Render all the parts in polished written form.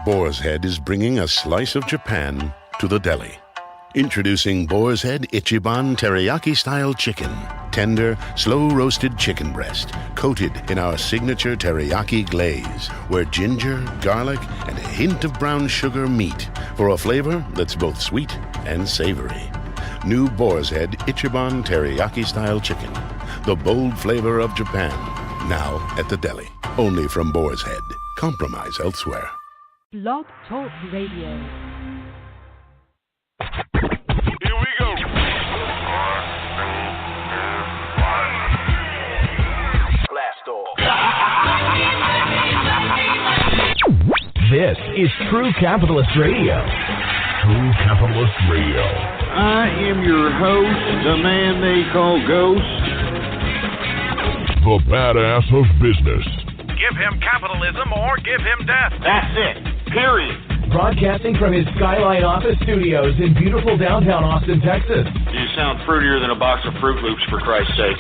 Boar's Head is bringing a slice of Japan to the deli. Introducing Boar's Head Ichiban Teriyaki-style chicken. Tender, slow-roasted chicken breast, coated in our signature teriyaki glaze, where ginger, garlic, and a hint of brown sugar meet for a flavor that's both sweet and savory. New Boar's Head Ichiban Teriyaki-style chicken. The bold flavor of Japan. Now at the deli. Only from Boar's Head. Compromise elsewhere. Blog Talk Radio. Here we go. Blast off. This is True Capitalist Radio. True Capitalist Radio. I am your host, the man they call Ghost. The badass of business. Give him capitalism or give him death. That's it. Period. Broadcasting from his Skyline office studios in beautiful downtown Austin, Texas. You sound fruitier than a box of Fruit Loops, for Christ's sake.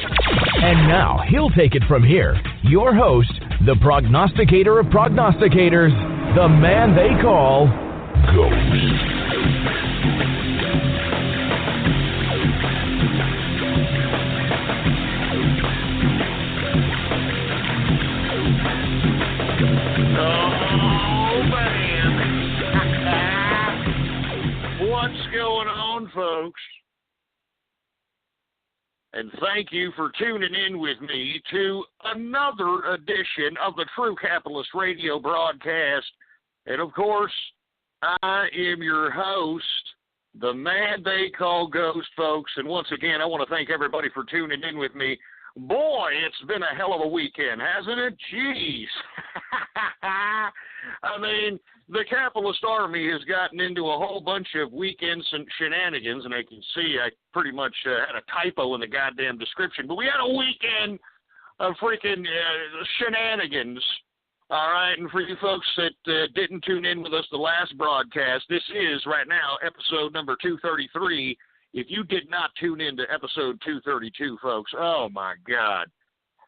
And now, he'll take it from here. Your host, the prognosticator of prognosticators, the man they call Ghost. What's going on, folks? And thank you for tuning in with me to another edition of the True Capitalist Radio broadcast. And, of course, I am your host, the man they call Ghost, folks. And once again, I want to thank everybody for tuning in with me. Boy, it's been a hell of a weekend, hasn't it? Jeez. I mean, the capitalist army has gotten into a whole bunch of weekend shenanigans, and I can see I pretty much had a typo in the goddamn description, but we had a weekend of freaking shenanigans, all right? And for you folks that didn't tune in with us the last broadcast, this is right now episode number 233. If you did not tune in to episode 232, folks, oh, my God.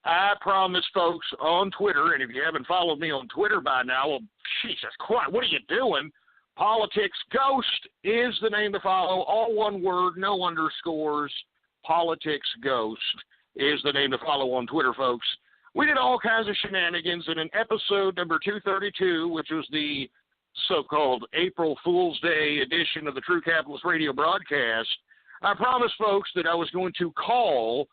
I promise, folks, on Twitter, and if you haven't followed me on Twitter by now, well, Jesus Christ, what are you doing? Politics Ghost is the name to follow. All one word, no underscores. Politics Ghost is the name to follow on Twitter, folks. We did all kinds of shenanigans in an episode number 232, which was the so-called April Fool's Day edition of the True Capitalist Radio broadcast. I promised, folks, that I was going to call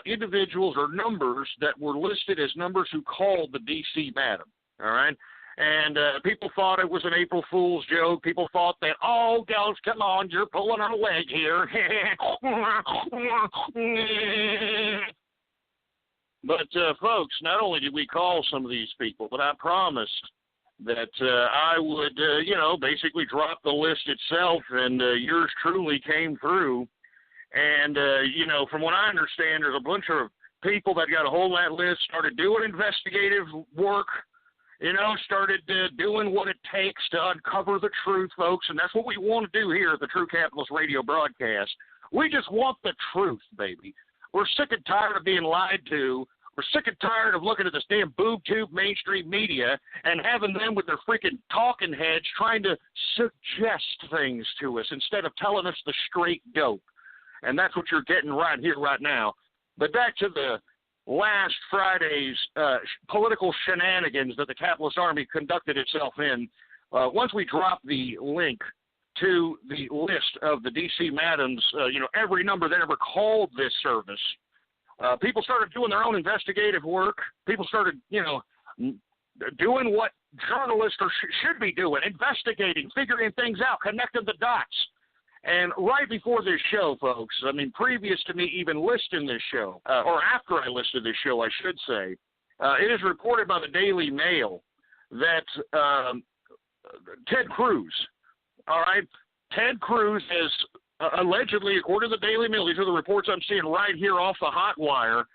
individuals or numbers that were listed as numbers who called the D.C. Madam, all right? And people thought it was an April Fool's joke. People thought that, oh, Ghost, come on, you're pulling our leg here. But, folks, not only did we call some of these people, but I promised that I would, basically drop the list itself, and yours truly came through. And, from what I understand, there's a bunch of people that got a hold of that list, started doing investigative work, started doing what it takes to uncover the truth, folks. And that's what we want to do here at the True Capitalist Radio broadcast. We just want the truth, baby. We're sick and tired of being lied to. We're sick and tired of looking at this damn boob tube mainstream media and having them with their freaking talking heads trying to suggest things to us instead of telling us the straight dope. And that's what you're getting right here, right now. But back to the last Friday's political shenanigans that the capitalist army conducted itself in. Once we dropped the link to the list of the D.C. Madams, every number that ever called this service, people started doing their own investigative work. People started, doing what journalists should be doing, investigating, figuring things out, connecting the dots. And right before this show, folks, previous to me even listing this show, or after I listed this show, I should say, it is reported by the Daily Mail that Ted Cruz, all right, Ted Cruz has allegedly, according to the Daily Mail, these are the reports I'm seeing right here off the hot wire,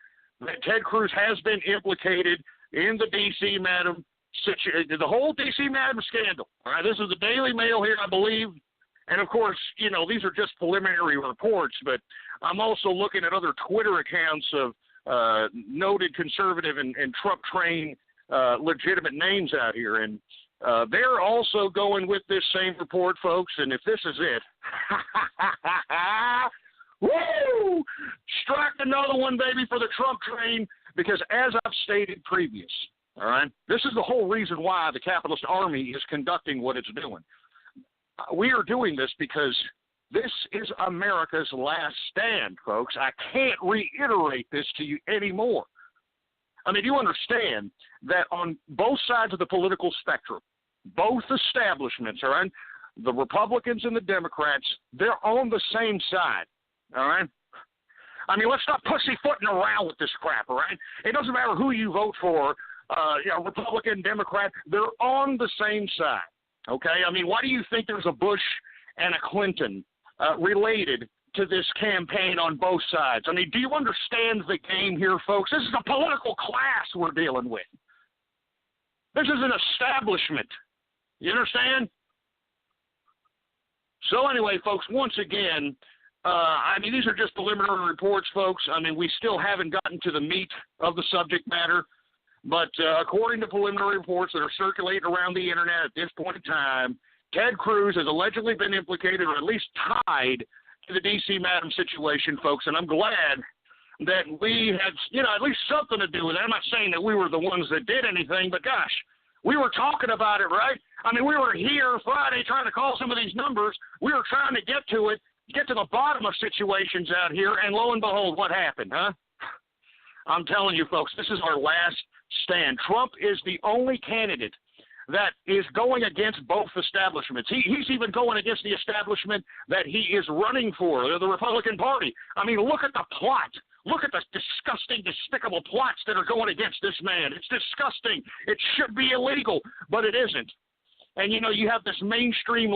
that Ted Cruz has been implicated in the D.C. Madam, the whole D.C. Madam scandal. All right, this is the Daily Mail here, I believe. And, of course, these are just preliminary reports, but I'm also looking at other Twitter accounts of noted conservative and Trump-trained legitimate names out here. And They're also going with this same report, folks, and if this is it, woo! Strike another one, baby, for the Trump train, because as I've stated previous, all right, this is the whole reason why the capitalist army is conducting what it's doing. We are doing this because this is America's last stand, folks. I can't reiterate this to you anymore. I mean, you understand that on both sides of the political spectrum, both establishments, all right, the Republicans and the Democrats, they're on the same side, all right? I mean, let's stop pussyfooting around with this crap, all right? It doesn't matter who you vote for, Republican, Democrat, they're on the same side, okay? I mean, why do you think there's a Bush and a Clinton related to this campaign on both sides? I mean, do you understand the game here, folks? This is a political class we're dealing with. This is an establishment. You understand? So anyway, folks, once again, I mean, these are just preliminary reports, folks. I mean, we still haven't gotten to the meat of the subject matter. But according to preliminary reports that are circulating around the Internet at this point in time, Ted Cruz has allegedly been implicated or at least tied to the D.C. Madam situation, folks. And I'm glad that we had, at least something to do with it. I'm not saying that we were the ones that did anything, but gosh, we were talking about it, right? I mean, we were here Friday trying to call some of these numbers. We were trying to get to it, get to the bottom of situations out here, and lo and behold, what happened, huh? I'm telling you, folks, this is our last stand. Trump is the only candidate that is going against both establishments. He's even going against the establishment that he is running for, the Republican Party. I mean, look at the plot. Look at the disgusting, despicable plots that are going against this man. It's disgusting. It should be illegal, but it isn't. And, you have this mainstream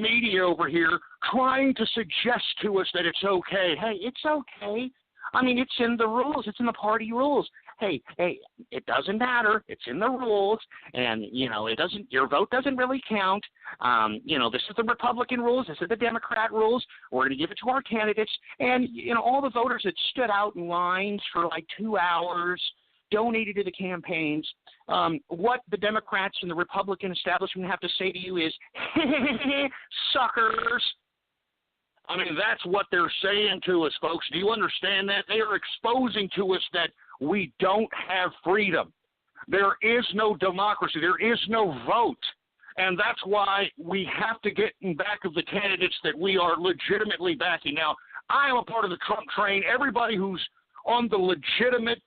media over here trying to suggest to us that it's okay. Hey, it's okay. I mean, it's in the rules. It's in the party rules. Hey, it doesn't matter. It's in the rules, and, it doesn't. Your vote doesn't really count. This is the Republican rules. This is the Democrat rules. We're going to give it to our candidates. And, all the voters that stood out in lines for like 2 hours, donated to the campaigns, what the Democrats and the Republican establishment have to say to you is, suckers. I mean, that's what they're saying to us, folks. Do you understand that? They are exposing to us that we don't have freedom. There is no democracy. There is no vote. And that's why we have to get in back of the candidates that we are legitimately backing. Now, I am a part of the Trump train. Everybody who's on the legitimate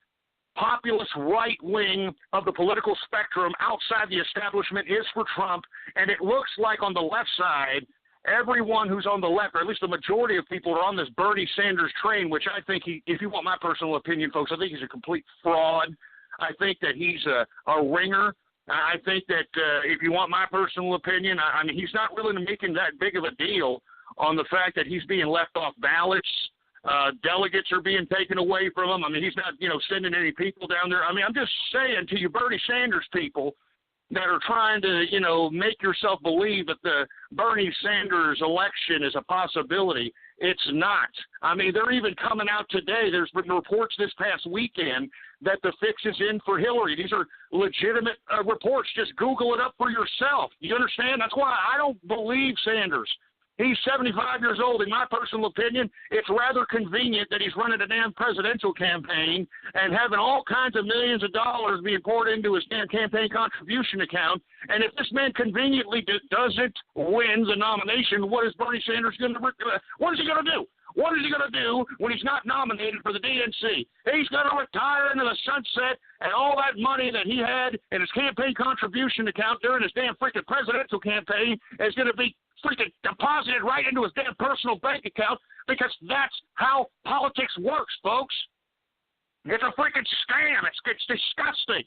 populist right wing of the political spectrum outside the establishment is for Trump. And it looks like on the left side, everyone who's on the left, or at least the majority of people, are on this Bernie Sanders train, which I think if you want my personal opinion, folks, I think he's a complete fraud. I think that he's a ringer. I think that if you want my personal opinion, I mean, he's not really making that big of a deal on the fact that he's being left off ballots. Delegates are being taken away from him. I mean, he's not, sending any people down there. I mean, I'm just saying to you Bernie Sanders people that are trying to, make yourself believe that the Bernie Sanders election is a possibility. It's not. I mean, they're even coming out today. There's been reports this past weekend that the fix is in for Hillary. These are legitimate reports. Just Google it up for yourself. You understand? That's why I don't believe Sanders. He's 75 years old. In my personal opinion, it's rather convenient that he's running a damn presidential campaign and having all kinds of millions of dollars being poured into his damn campaign contribution account. And if this man conveniently doesn't win the nomination, what is Bernie Sanders going to do? What is he going to do? What is he going to do when he's not nominated for the DNC? He's going to retire into the sunset, and all that money that he had in his campaign contribution account during his damn freaking presidential campaign is going to be freaking deposited right into his damn personal bank account, because that's how politics works, folks. It's a freaking scam. It's disgusting.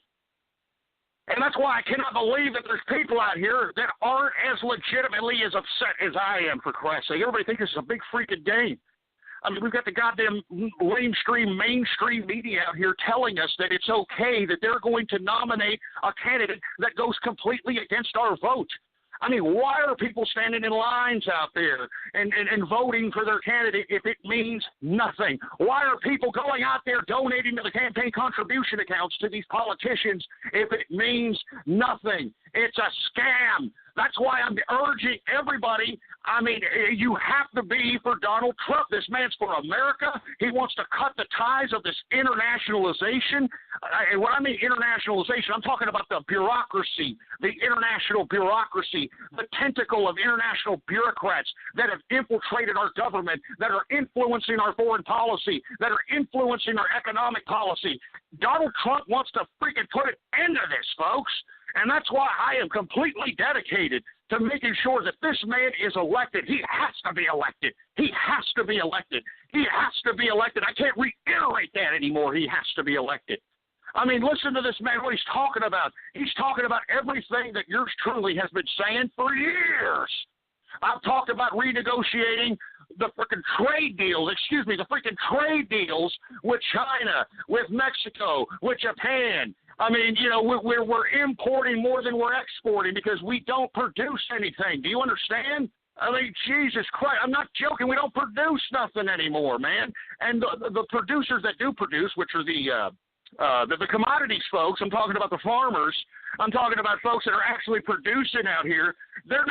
And that's why I cannot believe that there's people out here that aren't as legitimately as upset as I am, for Christ's sake. Everybody thinks this is a big freaking game. I mean, we've got the goddamn mainstream media out here telling us that it's okay, that they're going to nominate a candidate that goes completely against our vote. I mean, why are people standing in lines out there and voting for their candidate if it means nothing? Why are people going out there donating to the campaign contribution accounts to these politicians if it means nothing? It's a scam. That's why I'm urging everybody. I mean, you have to be for Donald Trump. This man's for America. He wants to cut the ties of this internationalization. And when I mean internationalization, I'm talking about the bureaucracy, the international bureaucracy, the tentacle of international bureaucrats that have infiltrated our government, that are influencing our foreign policy, that are influencing our economic policy. Donald Trump wants to freaking put an end to this, folks. And that's why I am completely dedicated to making sure that this man is elected. He has to be elected. He has to be elected. He has to be elected. I can't reiterate that anymore. He has to be elected. I mean, listen to this man, what he's talking about. He's talking about everything that yours truly has been saying for years. I've talked about renegotiating the freaking trade deals, the freaking trade deals with China, with Mexico, with Japan. I mean, you know, we're importing more than we're exporting because we don't produce anything. Do you understand? I mean, Jesus Christ, I'm not joking. We don't produce nothing anymore, man. And the producers that do produce, which are the commodities folks, I'm talking about the farmers, I'm talking about folks that are actually producing out here, their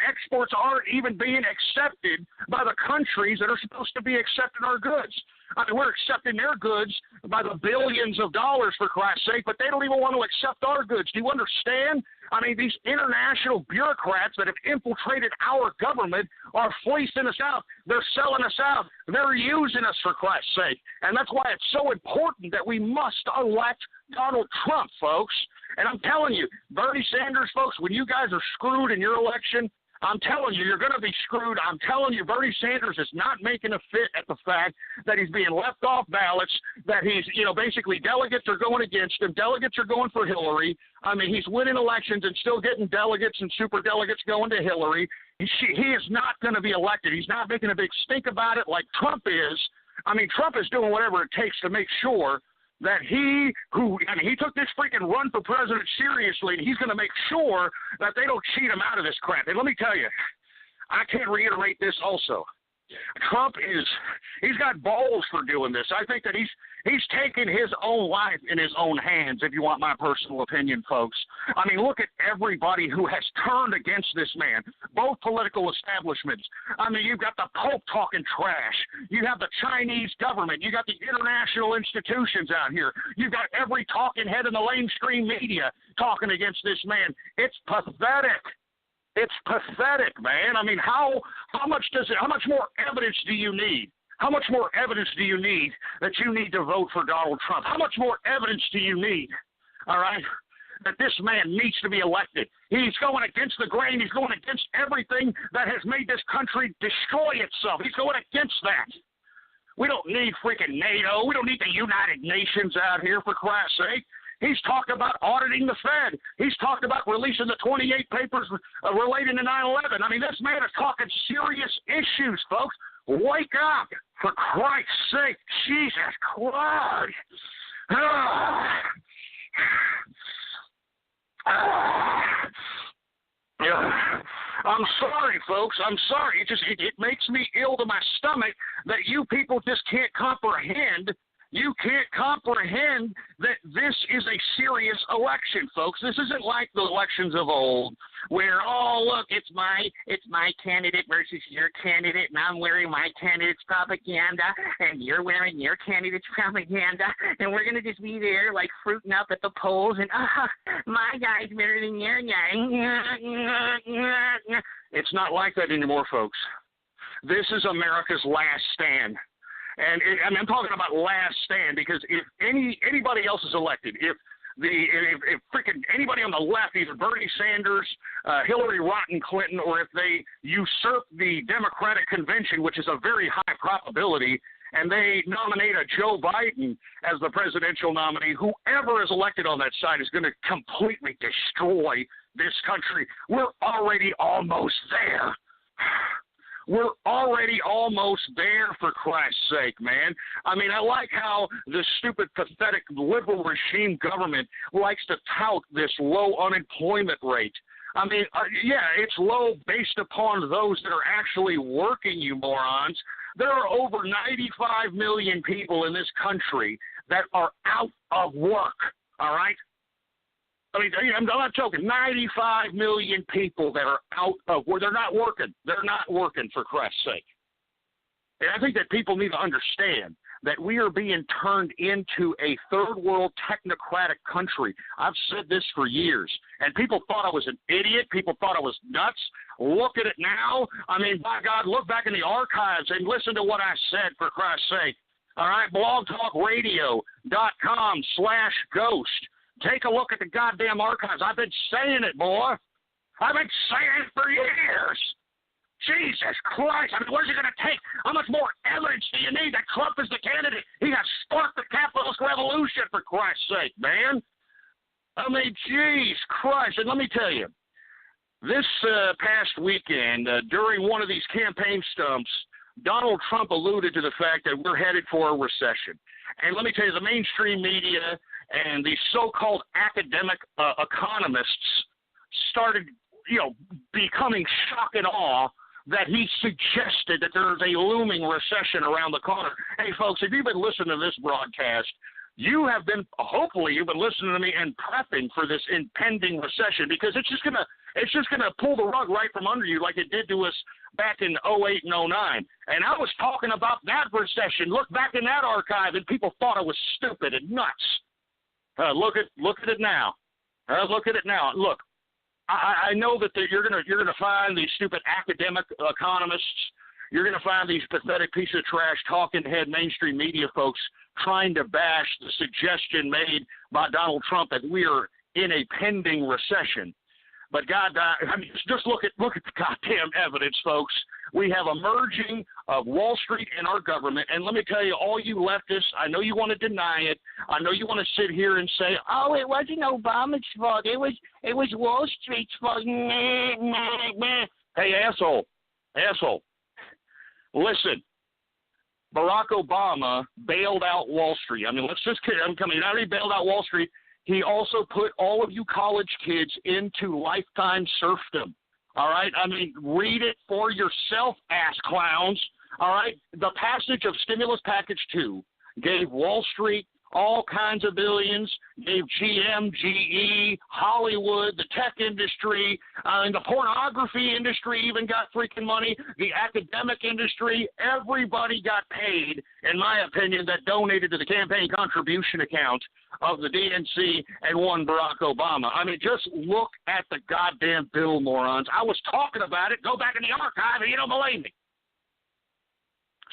exports aren't even being accepted by the countries that are supposed to be accepting our goods. I mean, we're accepting their goods by the billions of dollars, for Christ's sake, but they don't even want to accept our goods. Do you understand? I mean, these international bureaucrats that have infiltrated our government are fleecing us out. They're selling us out. They're using us, for Christ's sake. And that's why it's so important that we must elect Donald Trump, folks. And I'm telling you, Bernie Sanders, folks, when you guys are screwed in your election, I'm telling you, you're going to be screwed. I'm telling you, Bernie Sanders is not making a fit at the fact that he's being left off ballots, that he's, you know, basically delegates are going against him. Delegates are going for Hillary. I mean, he's winning elections and still getting delegates and super delegates going to Hillary. He is not going to be elected. He's not making a big stink about it like Trump is. I mean, Trump is doing whatever it takes to make sure that he took this freaking run for president seriously, and he's going to make sure that they don't cheat him out of this crap. And let me tell you, I can't reiterate this also. Trump he's got balls for doing this. I think that he's taken his own life in his own hands, if you want my personal opinion, folks. I mean, look at everybody who has turned against this man, both political establishments. I mean, you've got the Pope talking trash. You have the Chinese government. You got the international institutions out here. You've got every talking head in the mainstream media talking against this man. It's pathetic. It's pathetic, man. I mean, how much more evidence do you need? How much more evidence do you need that you need to vote for Donald Trump? How much more evidence do you need, all right, that this man needs to be elected? He's going against the grain. He's going against everything that has made this country destroy itself. He's going against that. We don't need freaking NATO. We don't need the United Nations out here, for Christ's sake. He's talked about auditing the Fed. He's talked about releasing the 28 papers relating to 9/11. I mean, this man is talking serious issues, folks. Wake up, for Christ's sake. Jesus Christ. I'm sorry, folks. I'm sorry. It makes me ill to my stomach that you people just can't comprehend. You can't comprehend that this is a serious election, folks. This isn't like the elections of old where, oh, look, it's my candidate versus your candidate, and I'm wearing my candidate's propaganda, and you're wearing your candidate's propaganda, and we're going to just be there like fruiting up at the polls, and my guy's better than your guy. It's not like that anymore, folks. This is America's last stand. And I'm talking about last stand because if anybody else is elected, if freaking anybody on the left, either Bernie Sanders, Hillary Rotten Clinton, or if they usurp the Democratic convention, which is a very high probability, and they nominate a Joe Biden as the presidential nominee, whoever is elected on that side is going to completely destroy this country. We're already almost there. We're already almost there, for Christ's sake, man. I mean, I like how the stupid, pathetic liberal regime government likes to tout this low unemployment rate. I mean, yeah, it's low based upon those that are actually working, you morons. There are over 95 million people in this country that are out of work, all right? I mean, I'm not joking. 95 million people that are out of where they're not working. They're not working, for Christ's sake. And I think that people need to understand that we are being turned into a third world technocratic country. I've said this for years, and people thought I was an idiot. People thought I was nuts. Look at it now. I mean, by God, look back in the archives and listen to what I said, for Christ's sake. All right, blogtalkradio.com/ghost. Take a look at the goddamn archives. I've been saying it, boy. I've been saying it for years. Jesus Christ. I mean, what is it going to take? How much more evidence do you need that Trump is the candidate? He has sparked the capitalist revolution, for Christ's sake, man. I mean, jeez Christ. And let me tell you, this past weekend, during one of these campaign stumps, Donald Trump alluded to the fact that we're headed for a recession. And let me tell you, the mainstream media and the so-called academic economists started, becoming shock and awe that he suggested that there's a looming recession around the corner. Hey, folks, if you've been listening to this broadcast, hopefully you've been listening to me and prepping for this impending recession, because it's just gonna pull the rug right from under you like it did to us back in 2008 and 2009. And I was talking about that recession. Look back in that archive, and people thought I was stupid and nuts. Look at it now. Look at it now. Look, I know that you're gonna find these stupid academic economists. You're gonna find these pathetic piece of trash talking head mainstream media folks trying to bash the suggestion made by Donald Trump that we are in a pending recession. But God, I mean, just look at the goddamn evidence, folks. We have a merging of Wall Street and our government. And let me tell you, all you leftists, I know you want to deny it. I know you want to sit here and say, oh, it wasn't Obama's fault. It was Wall Street's fault. Nah, nah, nah. Hey, asshole. Listen, Barack Obama bailed out Wall Street. I mean, let's just kid. Not only bailed out Wall Street, he also put all of you college kids into lifetime serfdom. All right? I mean, read it for yourself, ass clowns. All right? The passage of Stimulus Package 2 gave Wall Street all kinds of billions, gave GM, GE, Hollywood, the tech industry, and the pornography industry even got freaking money. The academic industry, everybody got paid, in my opinion, that donated to the campaign contribution account of the DNC and one Barack Obama. I mean, just look at the goddamn bill, morons. I was talking about it. Go back in the archive and you don't believe me.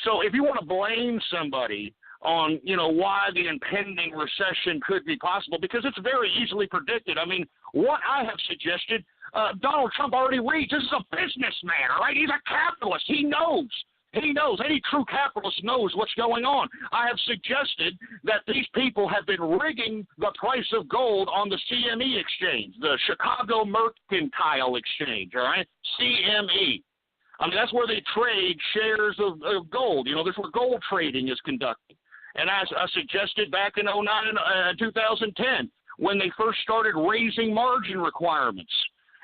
So if you want to blame somebody on, why the impending recession could be possible, because it's very easily predicted. I mean, what I have suggested, Donald Trump already reads. This is a businessman, all right? He's a capitalist. He knows. Any true capitalist knows what's going on. I have suggested that these people have been rigging the price of gold on the CME exchange, the Chicago Mercantile Exchange, all right? CME. I mean, that's where they trade shares of gold. That's where gold trading is conducted. And I suggested back in 2009 and 2010 when they first started raising margin requirements.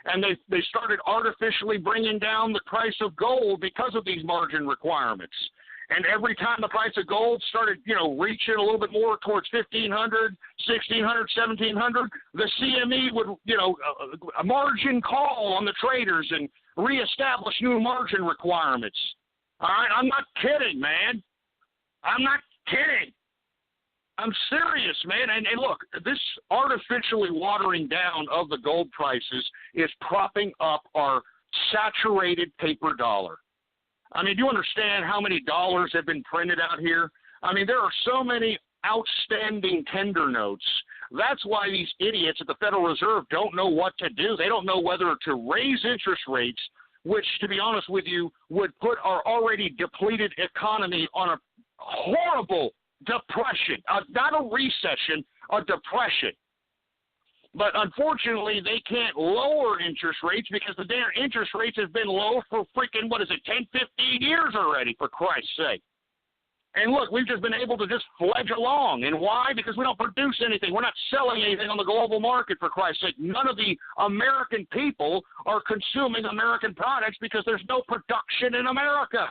And they started artificially bringing down the price of gold because of these margin requirements. And every time the price of gold started, reaching a little bit more towards 1,500, 1,600, 1,700, the CME would, a margin call on the traders and reestablish new margin requirements. All right, I'm not kidding, man. I'm not kidding. I'm serious, man. And look, this artificially watering down of the gold prices is propping up our saturated paper dollar. I mean, do you understand how many dollars have been printed out here? I mean, there are so many outstanding tender notes. That's why these idiots at the Federal Reserve don't know what to do. They don't know whether to raise interest rates, which, to be honest with you, would put our already depleted economy on a horrible depression, not a recession, a depression. But unfortunately, they can't lower interest rates because the damn interest rates have been low for freaking, 10, 15 years already, for Christ's sake. And look, we've just been able to just fledge along. And why? Because we don't produce anything. We're not selling anything on the global market, for Christ's sake. None of the American people are consuming American products because there's no production in America.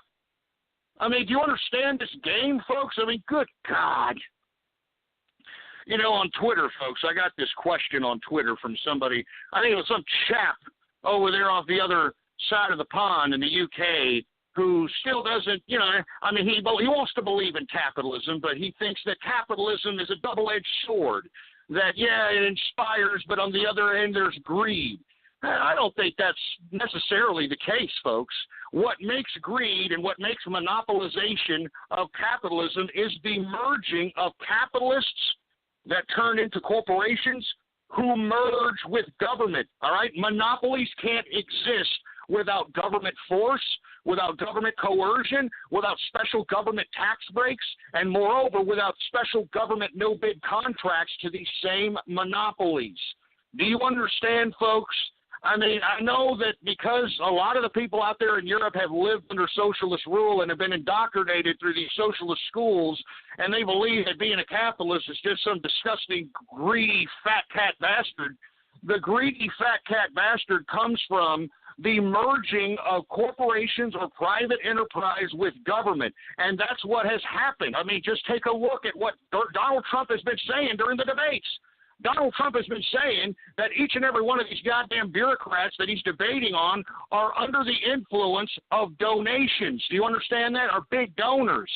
I mean, do you understand this game, folks? I mean, good God. You know, on Twitter, folks, I got this question on Twitter from somebody. I think it was some chap over there off the other side of the pond in the UK who still doesn't, you know, I mean, he wants to believe in capitalism, but he thinks that capitalism is a double-edged sword, that, yeah, it inspires, but on the other end, there's greed. I don't think that's necessarily the case, folks. What makes greed and what makes monopolization of capitalism is the merging of capitalists that turn into corporations who merge with government, all right? Monopolies can't exist without government force, without government coercion, without special government tax breaks, and moreover, without special government no-bid contracts to these same monopolies. Do you understand, folks? I mean, I know that because a lot of the people out there in Europe have lived under socialist rule and have been indoctrinated through these socialist schools, and they believe that being a capitalist is just some disgusting, greedy, fat cat bastard. The greedy, fat cat bastard comes from the merging of corporations or private enterprise with government, and that's what has happened. I mean, just take a look at what Donald Trump has been saying during the debates. Donald Trump has been saying that each and every one of these goddamn bureaucrats that he's debating on are under the influence of donations. Do you understand that? Are big donors.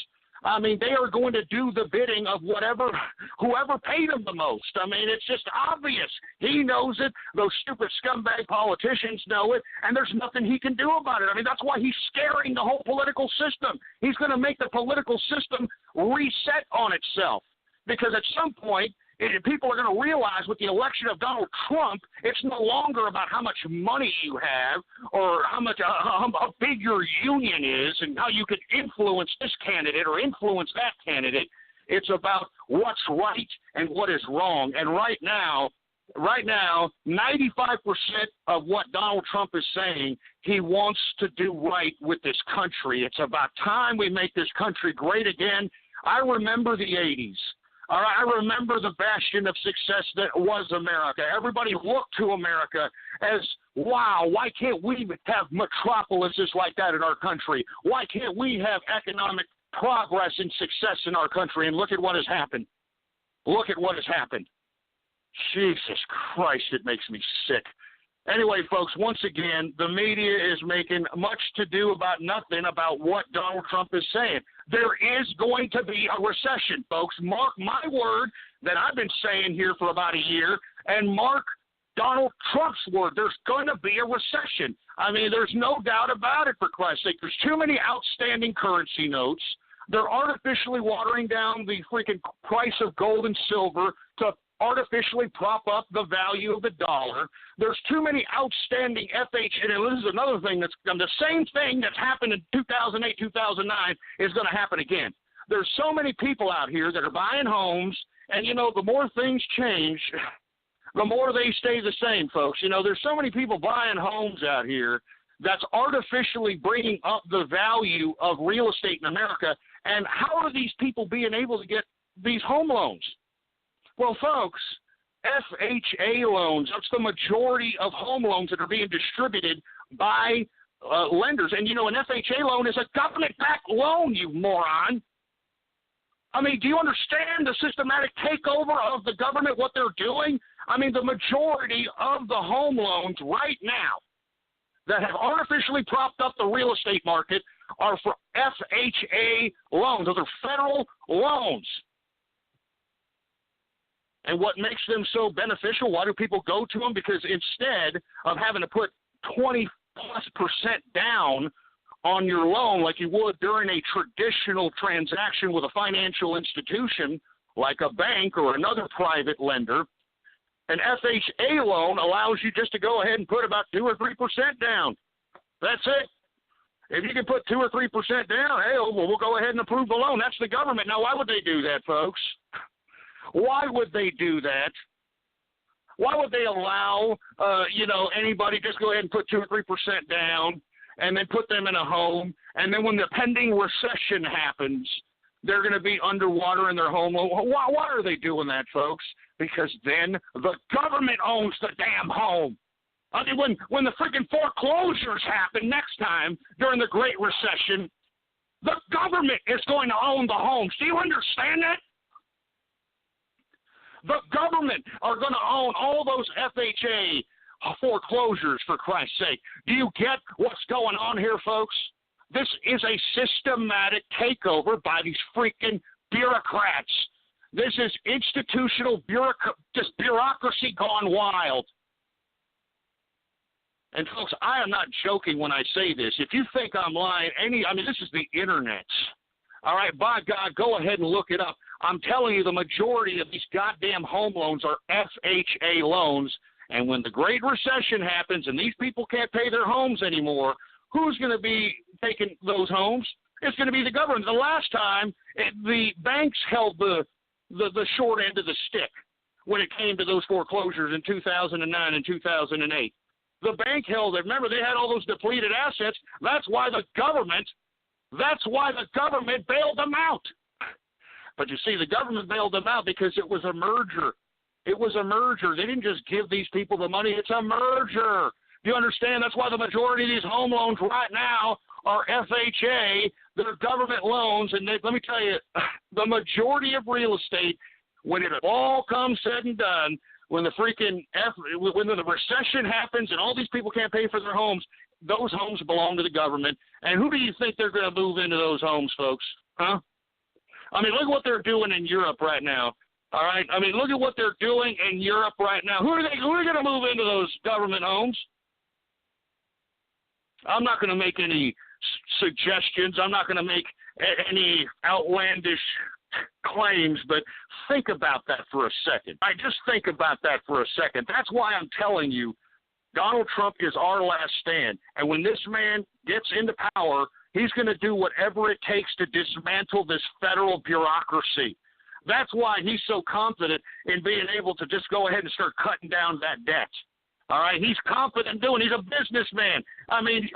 I mean, they are going to do the bidding of whoever paid them the most. I mean, it's just obvious. He knows it. Those stupid scumbag politicians know it, and there's nothing he can do about it. I mean, that's why he's scaring the whole political system. He's going to make the political system reset on itself, because at some point, people are going to realize with the election of Donald Trump, it's no longer about how much money you have or how big your union is and how you could influence this candidate or influence that candidate. It's about what's right and what is wrong. And right now, 95% of what Donald Trump is saying, he wants to do right with this country. It's about time we make this country great again. I remember the 80s. All right, I remember the bastion of success that was America. Everybody looked to America as, wow, why can't we have metropolises like that in our country? Why can't we have economic progress and success in our country? And look at what has happened. Look at what has happened. Jesus Christ, it makes me sick. Anyway, folks, once again, the media is making much to do about nothing about what Donald Trump is saying. There is going to be a recession, folks. Mark my word that I've been saying here for about a year, and mark Donald Trump's word. There's going to be a recession. I mean, there's no doubt about it, for Christ's sake. There's too many outstanding currency notes. They're artificially watering down the freaking price of gold and silver to artificially prop up the value of the dollar. There's too many outstanding FHA, and this is another thing that's the same thing that's happened in 2008, 2009 is going to happen again. There's so many people out here that are buying homes, and, you know, the more things change, the more they stay the same, folks. You know, there's so many people buying homes out here that's artificially bringing up the value of real estate in America, and how are these people being able to get these home loans? Well, folks, FHA loans, that's the majority of home loans that are being distributed by lenders. And, you know, an FHA loan is a government-backed loan, you moron. I mean, do you understand the systematic takeover of the government, what they're doing? I mean, the majority of the home loans right now that have artificially propped up the real estate market are for FHA loans. Those are federal loans. And what makes them so beneficial? Why do people go to them? Because instead of having to put 20+% down on your loan like you would during a traditional transaction with a financial institution like a bank or another private lender, an FHA loan allows you just to go ahead and put about 2 or 3% down. That's it. If you can put 2 or 3% down, hey, well, we'll go ahead and approve the loan. That's the government. Now, why would they do that, folks? Why would they do that? Why would they allow, anybody just go ahead and put 2 or 3% down and then put them in a home, and then when the pending recession happens, they're going to be underwater in their home loan? Why are they doing that, folks? Because then the government owns the damn home. I mean, when the freaking foreclosures happen next time during the Great Recession, the government is going to own the homes. Do you understand that? The government are going to own all those FHA foreclosures, for Christ's sake. Do you get what's going on here, folks? This is a systematic takeover by these freaking bureaucrats. This is institutional bureaucracy gone wild. And, folks, I am not joking when I say this. If you think I'm lying, this is the internet. All right, by God, go ahead and look it up. I'm telling you, the majority of these goddamn home loans are FHA loans. And when the Great Recession happens and these people can't pay their homes anymore, who's going to be taking those homes? It's going to be the government. The last time, the banks held the short end of the stick when it came to those foreclosures in 2009 and 2008. The bank held it. Remember, they had all those depleted assets. That's why the government bailed them out. But you see, the government bailed them out because it was a merger. It was a merger. They didn't just give these people the money. It's a merger. Do you understand? That's why the majority of these home loans right now are FHA. They're government loans. And let me tell you, the majority of real estate, when it all comes said and done, when the recession happens and all these people can't pay for their homes, those homes belong to the government. And who do you think they're going to move into those homes, folks? Huh? I mean, look at what they're doing in Europe right now. All right? I mean, look at what they're doing in Europe right now. Who are going to move into those government homes? I'm not going to make any suggestions. I'm not going to make any outlandish claims, but think about that for a second. Just think about that for a second. That's why I'm telling you, Donald Trump is our last stand. And when this man gets into power, he's going to do whatever it takes to dismantle this federal bureaucracy. That's why he's so confident in being able to just go ahead and start cutting down that debt. All right, he's confident doing. He's a businessman. I mean,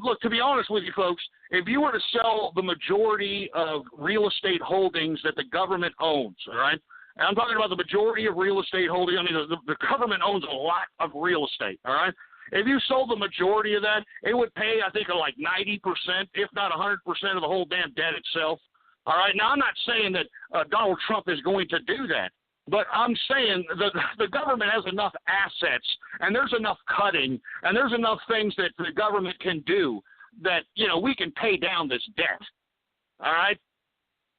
look, to be honest with you, folks, if you were to sell the majority of real estate holdings that the government owns, all right, and I'm talking about the majority of real estate holdings. I mean, the government owns a lot of real estate, all right. If you sold the majority of that, it would pay, I think, like 90%, if not 100% of the whole damn debt itself. All right. Now, I'm not saying that Donald Trump is going to do that. But I'm saying the government has enough assets, and there's enough cutting, and there's enough things that the government can do that, we can pay down this debt. All right?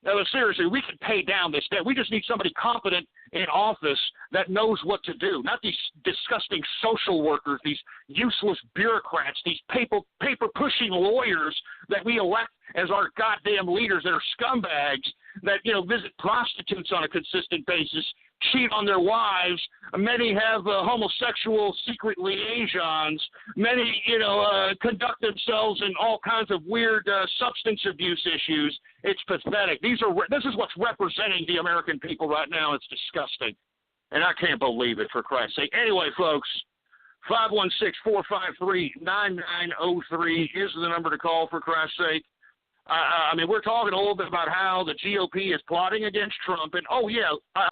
No, seriously, we can pay down this debt. We just need somebody competent in office that knows what to do, not these disgusting social workers, these useless bureaucrats, these paper-pushing lawyers that we elect as our goddamn leaders that are scumbags that, visit prostitutes on a consistent basis, cheat on their wives. Many have homosexual secret liaisons. Many, conduct themselves in all kinds of weird substance abuse issues. It's pathetic. This is what's representing the American people right now. It's disgusting. And I can't believe it, for Christ's sake. Anyway, folks, 516-453-9903 is the number to call, for Christ's sake. We're talking a little bit about how the GOP is plotting against Trump. And, I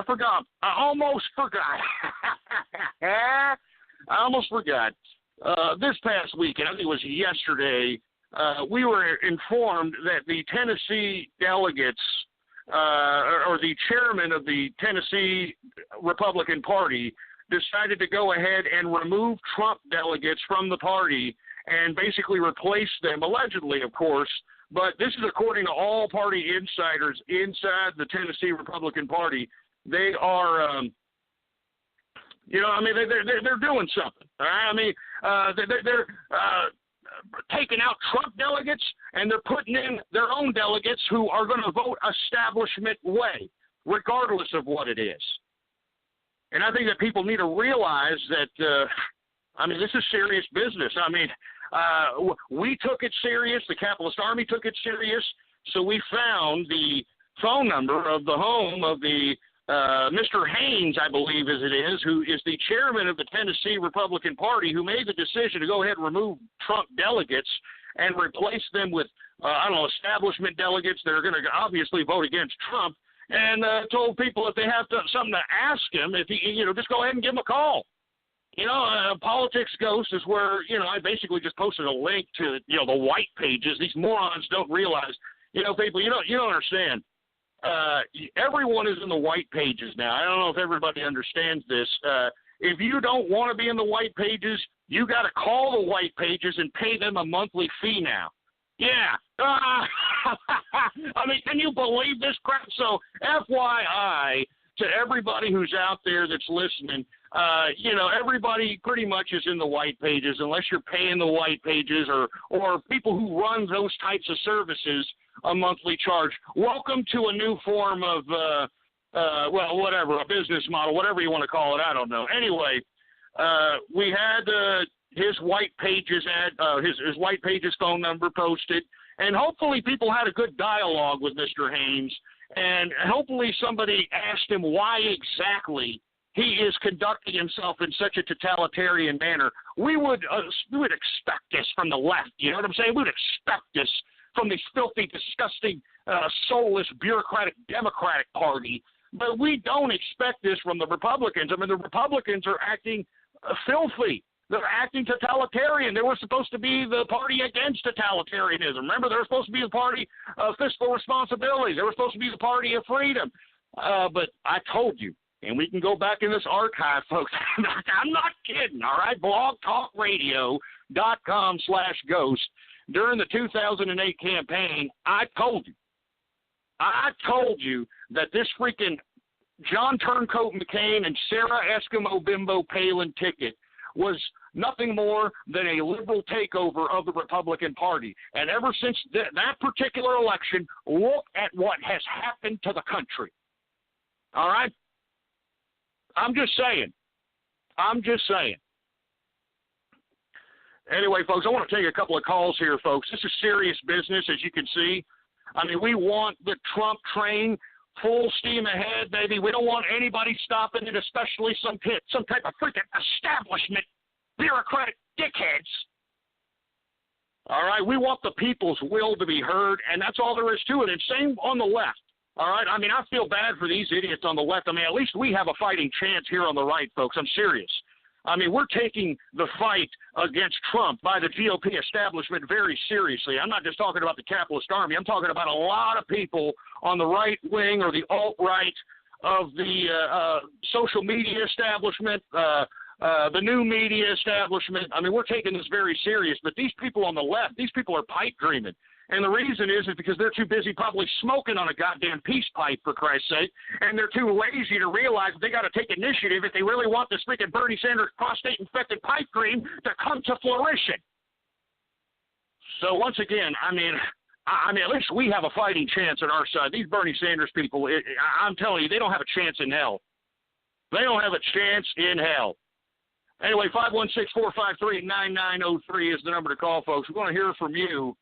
forgot. I almost forgot. This past weekend, I think it was yesterday, we were informed that the Tennessee delegates, or the chairman of the Tennessee Republican Party, decided to go ahead and remove Trump delegates from the party and basically replace them, allegedly, of course. But this is according to all party insiders inside the Tennessee Republican Party. They are, they're doing something. All right? They're taking out Trump delegates, and they're putting in their own delegates who are going to vote establishment way, regardless of what it is. And I think that people need to realize that, this is serious business. We took it serious. The Capitalist Army took it serious. So we found the phone number of the home of the Mr. Haynes, I believe as it is, who is the chairman of the Tennessee Republican Party, who made the decision to go ahead and remove Trump delegates and replace them with, establishment delegates that are going to obviously vote against Trump, and told people if they have something to ask him, if he, just go ahead and give him a call. Politics Ghost is where, I basically just posted a link to, the white pages. These morons don't realize, people, you don't understand. everyone is in the white pages now. I don't know if everybody understands this. If you don't want to be in the white pages, you got to call the white pages and pay them a monthly fee now. Yeah. I mean, can you believe this crap? So, FYI to everybody who's out there that's listening, everybody pretty much is in the white pages unless you're paying the white pages or people who run those types of services a monthly charge. Welcome to a new form of, whatever, a business model, whatever you want to call it. I don't know. Anyway, we had his white pages his white pages phone number posted, and hopefully people had a good dialogue with Mr. Haynes, and hopefully somebody asked him why exactly he is conducting himself in such a totalitarian manner. We would expect this from the left. You know what I'm saying? We would expect this from the filthy, disgusting, soulless, bureaucratic Democratic Party, but we don't expect this from the Republicans. I mean, the Republicans are acting filthy. They're acting totalitarian. They were supposed to be the party against totalitarianism. Remember, they were supposed to be the party of fiscal responsibility. They were supposed to be the party of freedom. But I told you, and we can go back in this archive, folks. I'm not kidding, all right? blogtalkradio.com/ghost. During the 2008 campaign, I told you that this freaking John Turncoat McCain and Sarah Eskimo Bimbo Palin ticket was nothing more than a liberal takeover of the Republican Party. And ever since that particular election, look at what has happened to the country. All right? I'm just saying. Anyway, folks, I want to take a couple of calls here, folks. This is serious business, as you can see. I mean, we want the Trump train full steam ahead, baby. We don't want anybody stopping it, especially some type of freaking establishment, bureaucratic dickheads. All right, we want the people's will to be heard, and that's all there is to it. And same on the left. All right, I mean, I feel bad for these idiots on the left. I mean, at least we have a fighting chance here on the right, folks. I'm serious. I mean, we're taking the fight against Trump by the GOP establishment very seriously. I'm not just talking about the capitalist army. I'm talking about a lot of people on the right wing or the alt-right of the social media establishment, the new media establishment. I mean, we're taking this very serious. But these people on the left, these people are pipe dreaming. And the reason is because they're too busy probably smoking on a goddamn peace pipe, for Christ's sake, and they're too lazy to realize they got to take initiative if they really want this freaking Bernie Sanders prostate-infected pipe dream to come to fruition. So once again, I mean, at least we have a fighting chance on our side. These Bernie Sanders people, I'm telling you, they don't have a chance in hell. They don't have a chance in hell. Anyway, 516-453-9903 is the number to call, folks. We want to hear from you.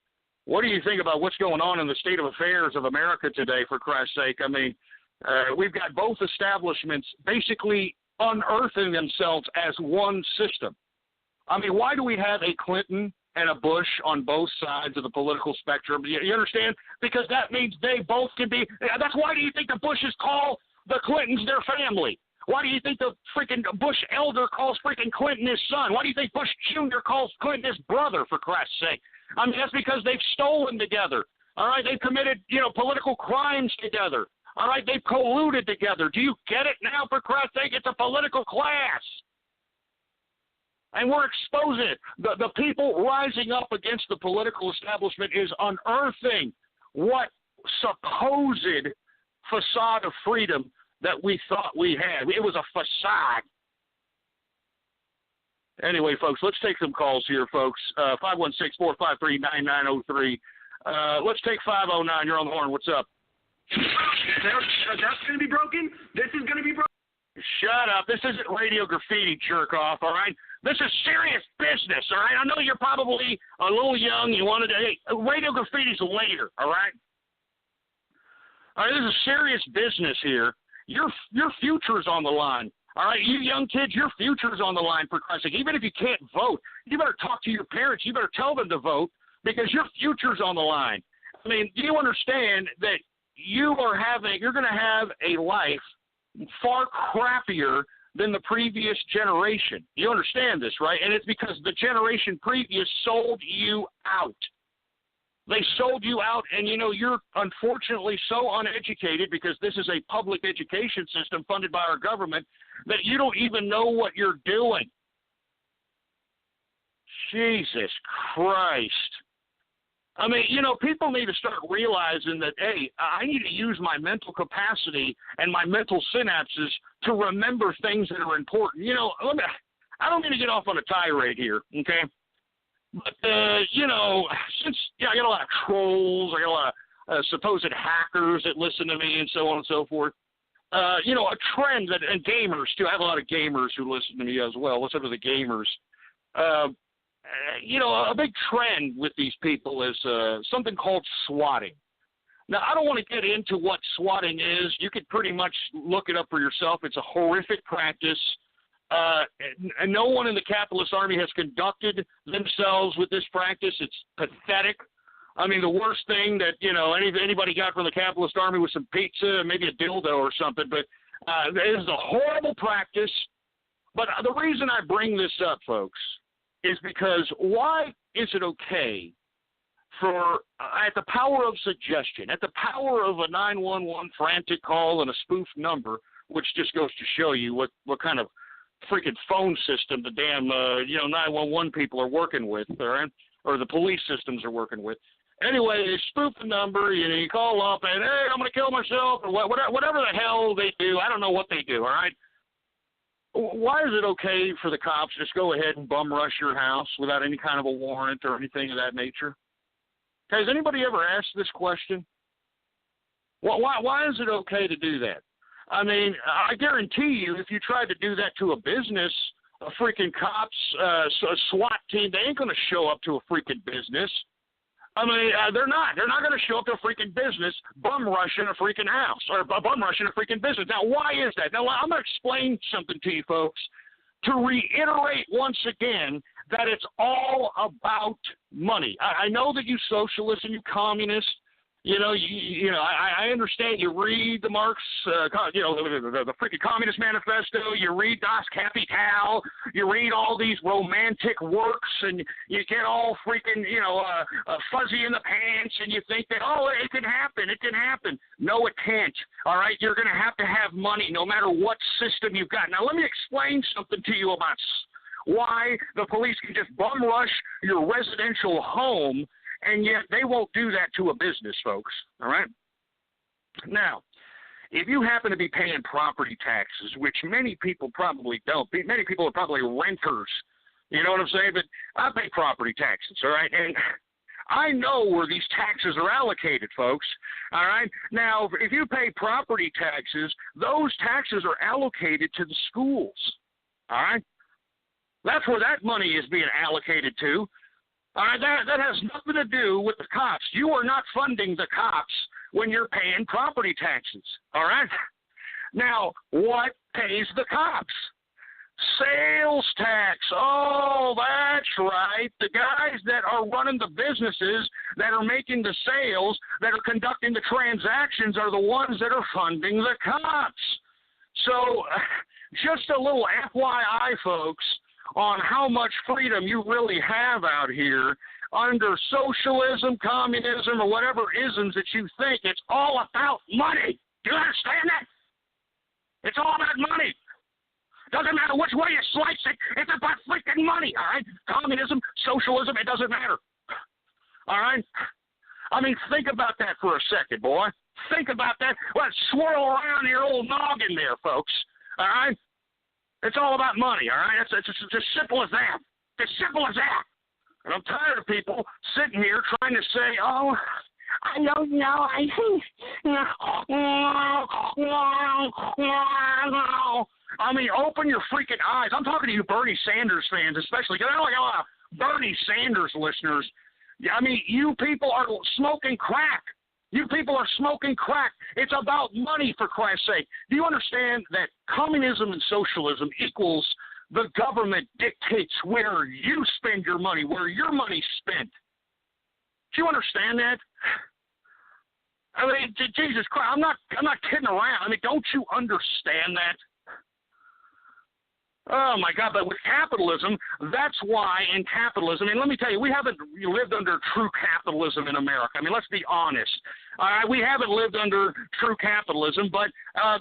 What do you think about what's going on in the state of affairs of America today, for Christ's sake? I mean, we've got both establishments basically unearthing themselves as one system. I mean, why do we have a Clinton and a Bush on both sides of the political spectrum? You understand? Because that means they both can be – that's why do you think the Bushes call the Clintons their family? Why do you think the freaking Bush elder calls freaking Clinton his son? Why do you think Bush Jr. calls Clinton his brother, for Christ's sake? I mean, that's because they've stolen together. All right, they've committed, political crimes together. All right, they've colluded together. Do you get it now, for Christ's sake? It's a political class. And we're exposing it. The people rising up against the political establishment is unearthing what supposed facade of freedom that we thought we had. It was a facade. Anyway, folks, let's take some calls here, folks. 516-453-9903. Let's take 509. You're on the horn. What's up? That's going to be broken? This is going to be broken? Shut up. This isn't radio graffiti, jerk off, all right? This is serious business, all right? I know you're probably a little young. You wanted to, hey, radio graffiti's later, all right? All right, this is serious business here. Your future's on the line. All right, you young kids, your future's on the line, for Christ's sake. Even if you can't vote, you better talk to your parents. You better tell them to vote because your future's on the line. I mean, do you understand that you're going to have a life far crappier than the previous generation? You understand this, right? And it's because the generation previous sold you out. They sold you out, and, you're unfortunately so uneducated because this is a public education system funded by our government that you don't even know what you're doing. Jesus Christ. I mean, people need to start realizing that, hey, I need to use my mental capacity and my mental synapses to remember things that are important. I don't mean to get off on a tirade here, okay? But, since I got a lot of trolls, I got a lot of supposed hackers that listen to me and so on and so forth, a trend that, and gamers, too. I have a lot of gamers who listen to me as well. What's up with the gamers? A big trend with these people is something called swatting. Now, I don't want to get into what swatting is. You could pretty much look it up for yourself. It's a horrific practice. And no one in the capitalist army has conducted themselves with this practice. It's pathetic. I mean, the worst thing that, anybody got from the capitalist army was some pizza and maybe a dildo or something. But it is a horrible practice. But the reason I bring this up, folks, is because why is it okay for, at the power of suggestion, at the power of a 911 frantic call and a spoofed number, which just goes to show you what kind of freaking phone system the damn 911 people are working with, all right? Or the police systems are working with. Anyway, they spoof the number, you call up and, hey, I'm going to kill myself, or whatever the hell they do. I don't know what they do, all right? Why is it okay for the cops to just go ahead and bum rush your house without any kind of a warrant or anything of that nature? Has anybody ever asked this question? Why is it okay to do that? I mean, I guarantee you, if you tried to do that to a business, a freaking cops, a SWAT team, they ain't going to show up to a freaking business. I mean, they're not. They're not going to show up to a freaking business bum rushing a freaking house or bum rushing a freaking business. Now, why is that? Now, I'm going to explain something to you, folks, to reiterate once again that it's all about money. I know that you socialists and you communists, I understand you read the Marx, the freaking Communist Manifesto, you read Das Kapital, you read all these romantic works, and you get all freaking, fuzzy in the pants, and you think that, oh, it can happen. No, it can't, all right? You're going to have money no matter what system you've got. Now, let me explain something to you about why the police can just bum rush your residential home, and yet they won't do that to a business, folks, all right? Now, if you happen to be paying property taxes, which many people probably don't, many people are probably renters, you know what I'm saying? But I pay property taxes, all right? And I know where these taxes are allocated, folks, all right? Now, if you pay property taxes, those taxes are allocated to the schools, all right? That's where that money is being allocated to. All right, that has nothing to do with the cops. You are not funding the cops when you're paying property taxes, all right? Now, what pays the cops? Sales tax. Oh, that's right. The guys that are running the businesses, that are making the sales, that are conducting the transactions are the ones that are funding the cops. So just a little FYI, folks, on how much freedom you really have out here under socialism, communism, or whatever isms that you think. It's all about money. Do you understand that? It's all about money. Doesn't matter which way you slice it. It's about freaking money, all right? Communism, socialism, it doesn't matter. All right? I mean, think about that for a second, boy. Think about that. Let's swirl around your old noggin there, folks. All right? It's all about money, all right? It's as simple as that. As simple as that. And I'm tired of people sitting here trying to say, oh, I don't know. I mean, open your freaking eyes. I'm talking to you Bernie Sanders fans especially, because I know I got a lot of Bernie Sanders listeners. I mean, you people are smoking crack. You people are smoking crack. It's about money, for Christ's sake. Do you understand that communism and socialism equals the government dictates where you spend your money, where your money's spent? Do you understand that? I mean, Jesus Christ, I'm not kidding around. I mean, don't you understand that? Oh, my God, but with capitalism, that's why in capitalism, and let me tell you, we haven't lived under true capitalism in America. I mean, let's be honest. We haven't lived under true capitalism, but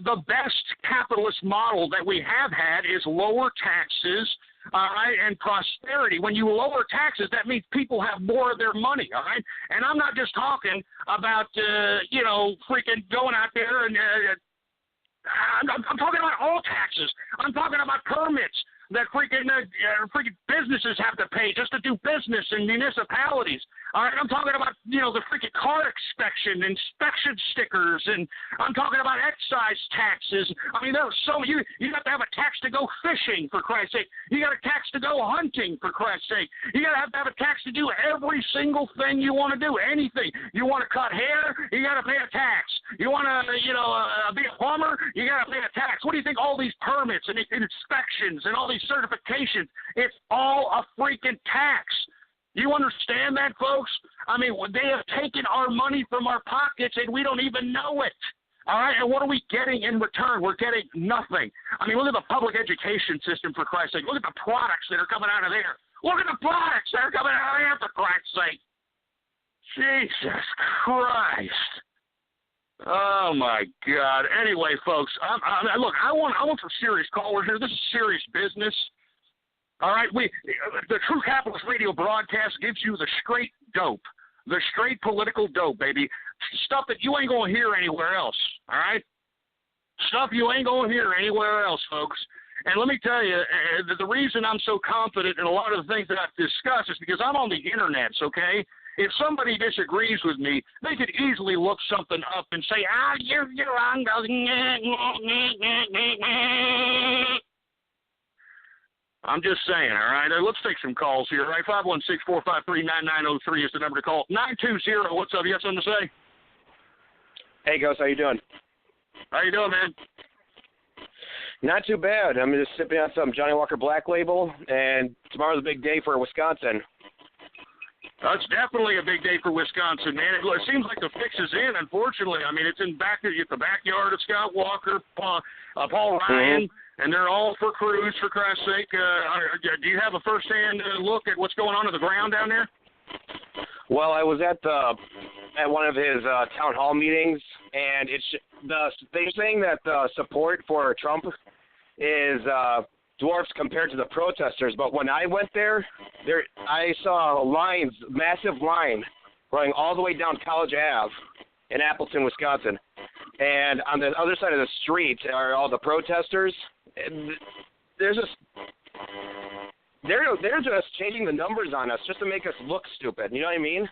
the best capitalist model that we have had is lower taxes, all right, and prosperity. When you lower taxes, that means people have more of their money, all right? And I'm not just talking about, freaking going out there and I'm talking about all taxes. I'm talking about permits that freaking businesses have to pay just to do business in municipalities. All right, I'm talking about, the freaking car inspection stickers, and I'm talking about excise taxes. I mean, there's so you have to have a tax to go fishing, for Christ's sake. You got a tax to go hunting, for Christ's sake. You got to have a tax to do every single thing you want to do, anything. You want to cut hair, you got to pay a tax. You want to, be a plumber, you got to pay a tax. What do you think all these permits and inspections and all these certifications, it's all a freaking tax. You understand that, folks? I mean, they have taken our money from our pockets and we don't even know it. All right, and what are we getting in return? We're getting nothing. I mean, look at the public education system, for Christ's sake. Look at the products that are coming out of there. Look at the products that are coming out of there, for Christ's sake. Jesus Christ. Oh, my God. Anyway, folks, look, I want some serious callers here. This is serious business. All right, the True Capitalist Radio broadcast gives you the straight dope, the straight political dope, baby. Stuff that you ain't going to hear anywhere else, all right? Stuff you ain't going to hear anywhere else, folks. And let me tell you, the reason I'm so confident in a lot of the things that I've discussed is because I'm on the internet, okay? If somebody disagrees with me, they could easily look something up and say, you're wrong. I'm just saying, all right? Let's take some calls here, all right? 516-453-9903 is the number to call. 920, what's up? You have something to say? Hey, Ghost, how you doing? How you doing, man? Not too bad. I'm just sipping on some Johnny Walker Black Label, and tomorrow's a big day for Wisconsin. It's definitely a big day for Wisconsin, man. It seems like the fix is in, unfortunately. I mean, it's in the backyard of Scott Walker, Paul Ryan, and they're all for Cruz, for Christ's sake. Do you have a first-hand look at what's going on the ground down there? Well, I was at one of his town hall meetings, and they're saying that the support for Trump is dwarfs compared to the protesters. But when I went there, I saw massive line running all the way down College Ave in Appleton, Wisconsin. And on the other side of the street are all the protesters. They're just changing the numbers on us just to make us look stupid. You know what I mean?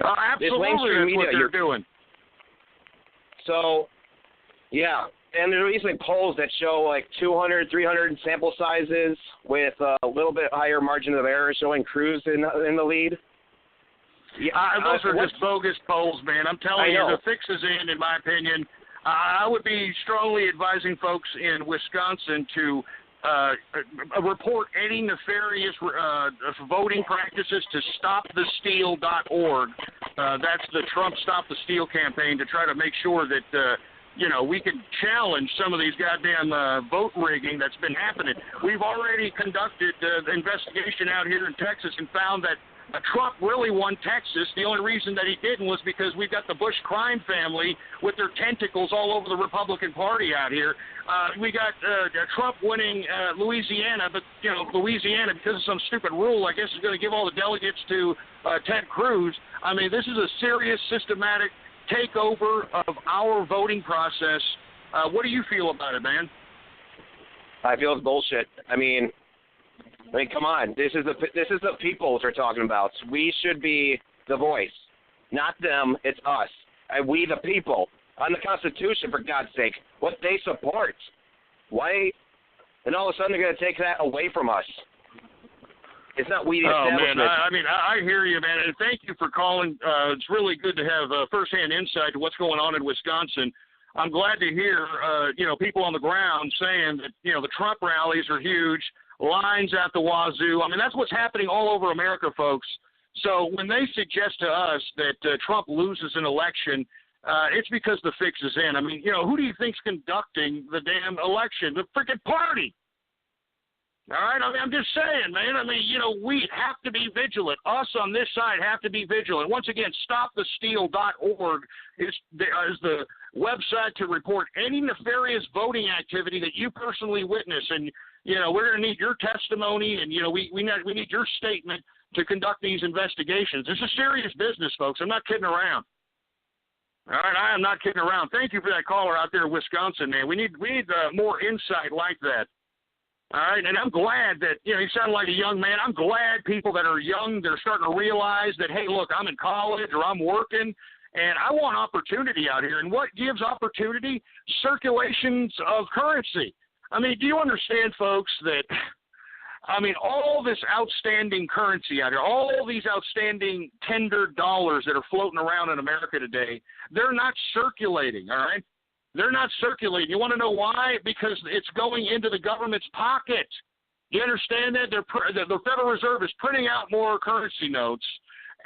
Absolutely, that's what they're doing. So, yeah. And there are recently polls that show like 200, 300 sample sizes with a little bit higher margin of error showing Cruz in the lead. Yeah, those are just bogus polls, man. I'm telling you, the fix is in my opinion. I would be strongly advising folks in Wisconsin to report any nefarious voting practices to stopthesteal.org. That's the Trump Stop the Steal campaign to try to make sure that we can challenge some of these goddamn vote rigging that's been happening. We've already conducted the investigation out here in Texas and found that Trump really won Texas. The only reason that he didn't was because we've got the Bush crime family with their tentacles all over the Republican Party out here. We got Trump winning Louisiana, but, Louisiana, because of some stupid rule, I guess is going to give all the delegates to Ted Cruz. I mean, this is a serious, systematic takeover of our voting process. What do you feel about it, man? I feel it's bullshit. I mean, come on. This is the people we're talking about. We should be the voice, not them. It's us. We, the people, on the Constitution, for God's sake. What they support. Why? And all of a sudden they're going to take that away from us. It's not we, the establishment. Man, I hear you, man, and thank you for calling. It's really good to have firsthand insight to what's going on in Wisconsin. I'm glad to hear, people on the ground saying that, the Trump rallies are huge, lines at the wazoo. I mean, that's what's happening all over America, folks. So when they suggest to us that Trump loses an election, it's because the fix is in. I mean, who do you think's conducting the damn election? The freaking party. All right, I mean, I'm just saying, man. I mean, we have to be vigilant. Us on this side have to be vigilant. Once again, stopthesteal.org is the website to report any nefarious voting activity that you personally witness. And, we're going to need your testimony, and, we need your statement to conduct these investigations. This is serious business, folks. I'm not kidding around. All right, I am not kidding around. Thank you for that caller out there in Wisconsin, man. We need more insight like that. All right, and I'm glad that, you sound like a young man. I'm glad people that are young, they're starting to realize that, hey, look, I'm in college or I'm working, and I want opportunity out here. And what gives opportunity? Circulations of currency. I mean, do you understand, folks, that, all this outstanding currency out here, all these outstanding tendered dollars that are floating around in America today, they're not circulating, all right? They're not circulating. You want to know why? Because it's going into the government's pocket. You understand that? The Federal Reserve is printing out more currency notes,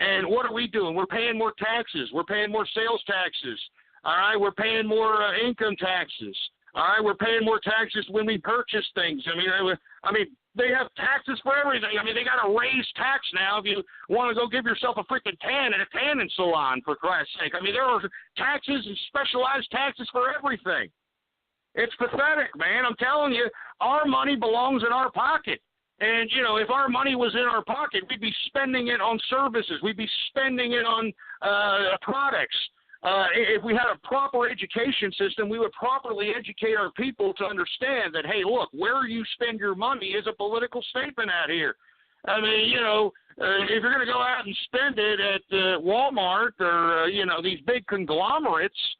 and what are we doing? We're paying more taxes. We're paying more sales taxes. All right, we're paying more income taxes. All right, we're paying more taxes when we purchase things. I mean, they have taxes for everything. I mean, they got to raise tax now if you want to go give yourself a freaking tan at a tanning salon, for Christ's sake. I mean, there are taxes and specialized taxes for everything. It's pathetic, man. I'm telling you, our money belongs in our pocket. And, if our money was in our pocket, we'd be spending it on services. We'd be spending it on products. If we had a proper education system, we would properly educate our people to understand that, hey, look, where you spend your money is a political statement out here. I mean, if you're going to go out and spend it at Walmart or, these big conglomerates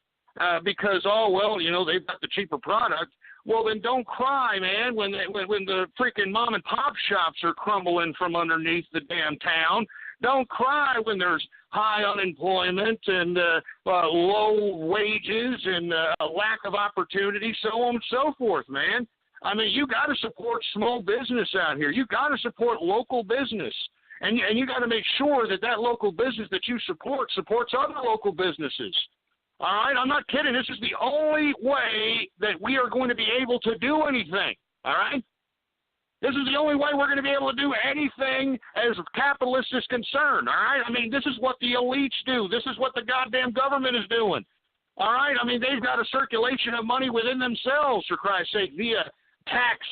because, they've got the cheaper product, well, then don't cry, man, when the freaking mom and pop shops are crumbling from underneath the damn town. Don't cry when there's high unemployment and low wages and a lack of opportunity, so on and so forth, man. I mean, you got to support small business out here. You got to support local business, and you got to make sure that local business that you support supports other local businesses. All right, I'm not kidding. This is the only way that we are going to be able to do anything. All right. This is the only way we're going to be able to do anything as capitalist is concerned, all right? I mean, this is what the elites do. This is what the goddamn government is doing, all right? I mean, they've got a circulation of money within themselves, for Christ's sake, via tax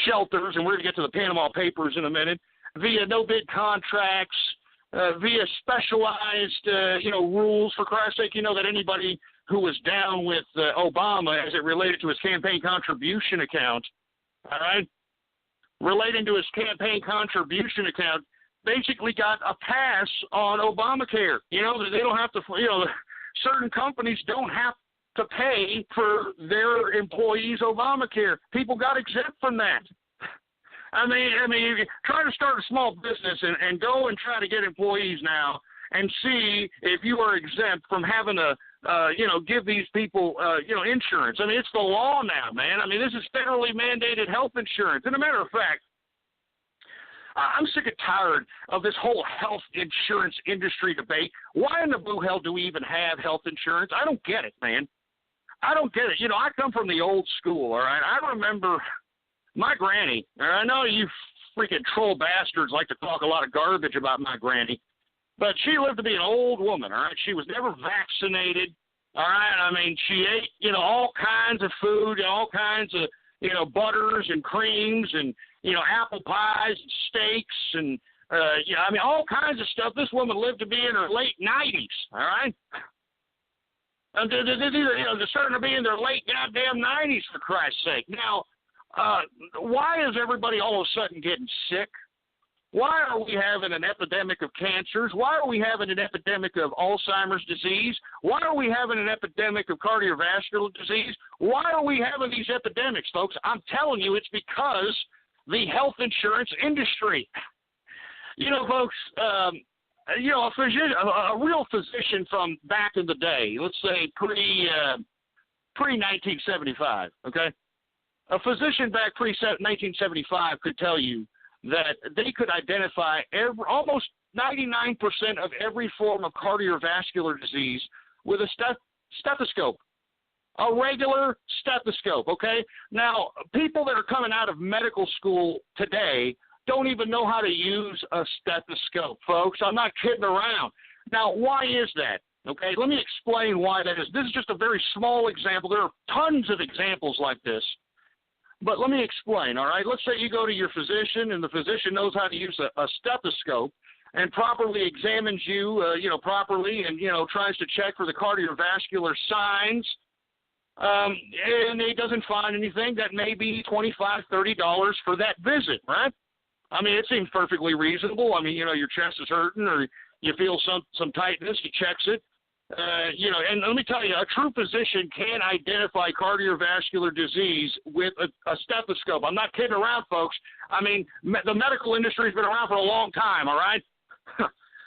shelters, and we're going to get to the Panama Papers in a minute, via no-bid contracts, via specialized, rules, for Christ's sake, that anybody who was down with Obama as it related to his campaign contribution account, all right, relating to his campaign contribution account, basically got a pass on Obamacare. They don't have to, certain companies don't have to pay for their employees' Obamacare. People got exempt from that. I mean, try to start a small business and go and try to get employees now and see if you are exempt from having to, give these people, insurance. I mean, it's the law now, man. I mean, this is federally mandated health insurance. And a matter of fact, I'm sick and tired of this whole health insurance industry debate. Why in the blue hell do we even have health insurance? I don't get it, man. I don't get it. I come from the old school, all right? I remember my granny, and I know you freaking troll bastards like to talk a lot of garbage about my granny, but she lived to be an old woman, all right? She was never vaccinated, all right? I mean, she ate, all kinds of food, all kinds of, butters and creams and, apple pies and steaks and, all kinds of stuff. This woman lived to be in her late 90s, all right? And they're starting to be in their late goddamn 90s, for Christ's sake. Now, why is everybody all of a sudden getting sick? Why are we having an epidemic of cancers? Why are we having an epidemic of Alzheimer's disease? Why are we having an epidemic of cardiovascular disease? Why are we having these epidemics, folks? I'm telling you, it's because the health insurance industry. Folks, a real physician from back in the day, let's say pre-1975, okay? A physician back pre-1975 could tell you that they could identify almost 99% of every form of cardiovascular disease with a stethoscope. A regular stethoscope, okay? Now, people that are coming out of medical school today don't even know how to use a stethoscope, folks. I'm not kidding around. Now, why is that? Okay, let me explain why that is. This is just a very small example. There are tons of examples like this. But let me explain, all right? Let's say you go to your physician, and the physician knows how to use a stethoscope and properly examines you, properly and, tries to check for the cardiovascular signs. And he doesn't find anything. That may be $25, $30 for that visit, right? I mean, it seems perfectly reasonable. I mean, your chest is hurting or you feel some tightness. He checks it. And let me tell you, a true physician can identify cardiovascular disease with a stethoscope. I'm not kidding around, folks. I mean, the medical industry has been around for a long time, all right?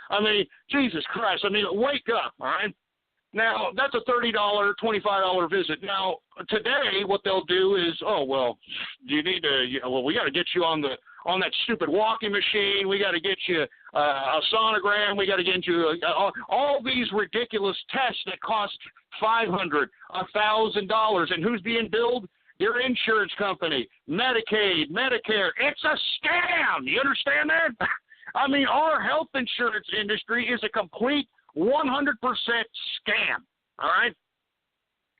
I mean, Jesus Christ. I mean, wake up, all right? Now, that's a $30, $25 visit. Now, today, what they'll do is, you need to, we got to get you on that stupid walking machine. We got to get you a sonogram. We got to get you all these ridiculous tests that cost $500, $1,000. And who's being billed? Your insurance company, Medicaid, Medicare. It's a scam. You understand that? I mean, our health insurance industry is a complete 100% scam, all right?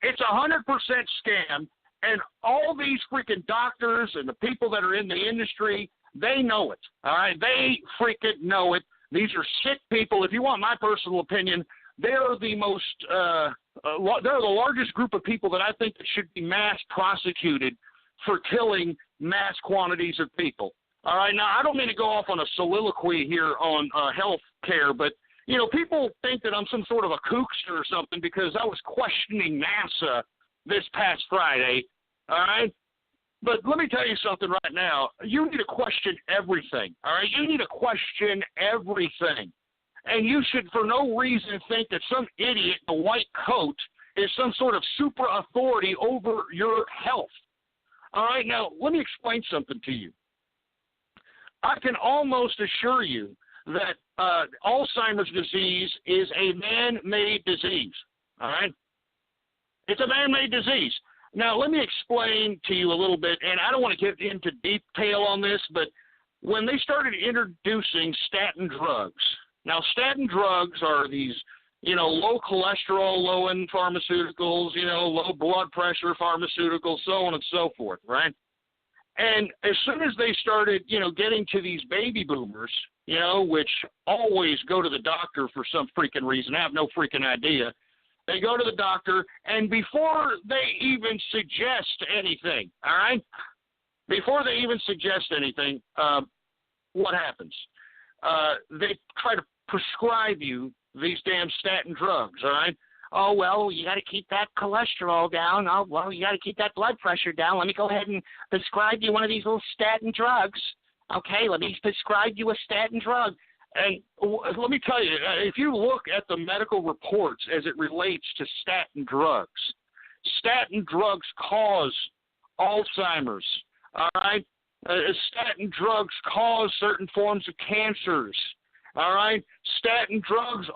It's 100% scam, and all these freaking doctors and the people that are in the industry, they know it, all right? They freaking know it. These are sick people. If you want my personal opinion, they're the most, they're the largest group of people that I think that should be mass prosecuted for killing mass quantities of people. All right, now I don't mean to go off on a soliloquy here on health care, but people think that I'm some sort of a kookster or something because I was questioning NASA this past Friday, all right? But let me tell you something right now. You need to question everything, all right? You need to question everything. And you should for no reason think that some idiot in a white coat is some sort of super authority over your health. All right, now let me explain something to you. I can almost assure you that Alzheimer's disease is a man-made disease, all right? It's a man-made disease. Now, let me explain to you a little bit, and I don't want to get into detail on this, but when they started introducing statin drugs, now statin drugs are these, low cholesterol, low-end pharmaceuticals, low blood pressure pharmaceuticals, so on and so forth, right? And as soon as they started, getting to these baby boomers, which always go to the doctor for some freaking reason, I have no freaking idea. They go to the doctor, and before they even suggest anything, all right? Before they even suggest anything, what happens? They try to prescribe you these damn statin drugs, all right? Oh, well, you got to keep that cholesterol down. Oh, well, you got to keep that blood pressure down. Let me go ahead and prescribe you one of these little statin drugs. Okay, let me prescribe you a statin drug. And let me tell you, if you look at the medical reports as it relates to statin drugs cause Alzheimer's, all right? Statin drugs cause certain forms of cancers. All right, statin drugs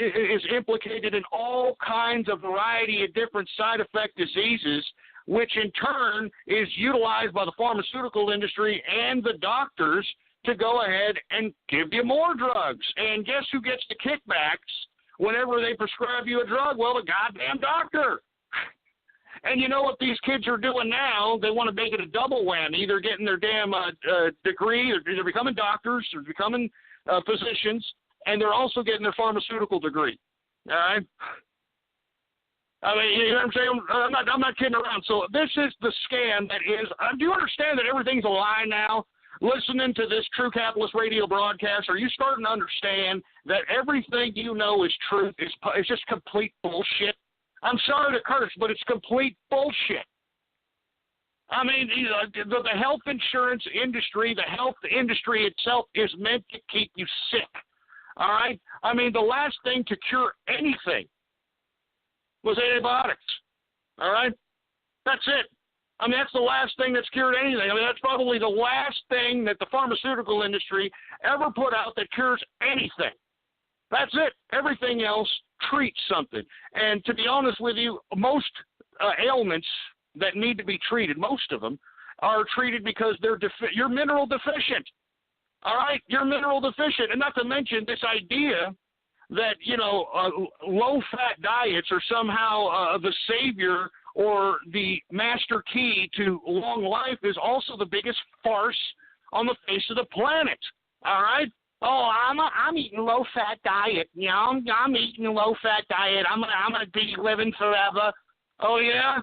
is implicated in all kinds of variety of different side effect diseases, which in turn is utilized by the pharmaceutical industry and the doctors to go ahead and give you more drugs. And guess who gets the kickbacks whenever they prescribe you a drug? Well, the goddamn doctor. And you know what these kids are doing now? They want to make it a double whammy. Either getting their damn degree, or they're becoming doctors, or becoming physicians, and they're also getting their pharmaceutical degree. All right? I mean, you know what I'm saying? I'm not kidding around. So this is the scam that is. Do you understand that everything's a lie now? Listening to this True Capitalist radio broadcast, are you starting to understand that everything you know is truth? It's just complete bullshit? I'm sorry to curse, but it's complete bullshit. I mean, the health insurance industry, the health industry itself is meant to keep you sick, all right? I mean, the last thing to cure anything was antibiotics, all right? That's it. I mean, that's the last thing that's cured anything. I mean, that's probably the last thing that the pharmaceutical industry ever put out that cures anything. That's it. Everything else treats something. And to be honest with you, most ailments that need to be treated, most of them, are treated because you're mineral deficient. All right? You're mineral deficient. And not to mention this idea that, low-fat diets are somehow the savior or the master key to long life is also the biggest farce on the face of the planet. All right? Oh, I'm eating low-fat diet. I'm eating a low-fat diet. I'm gonna be living forever. Oh, yeah?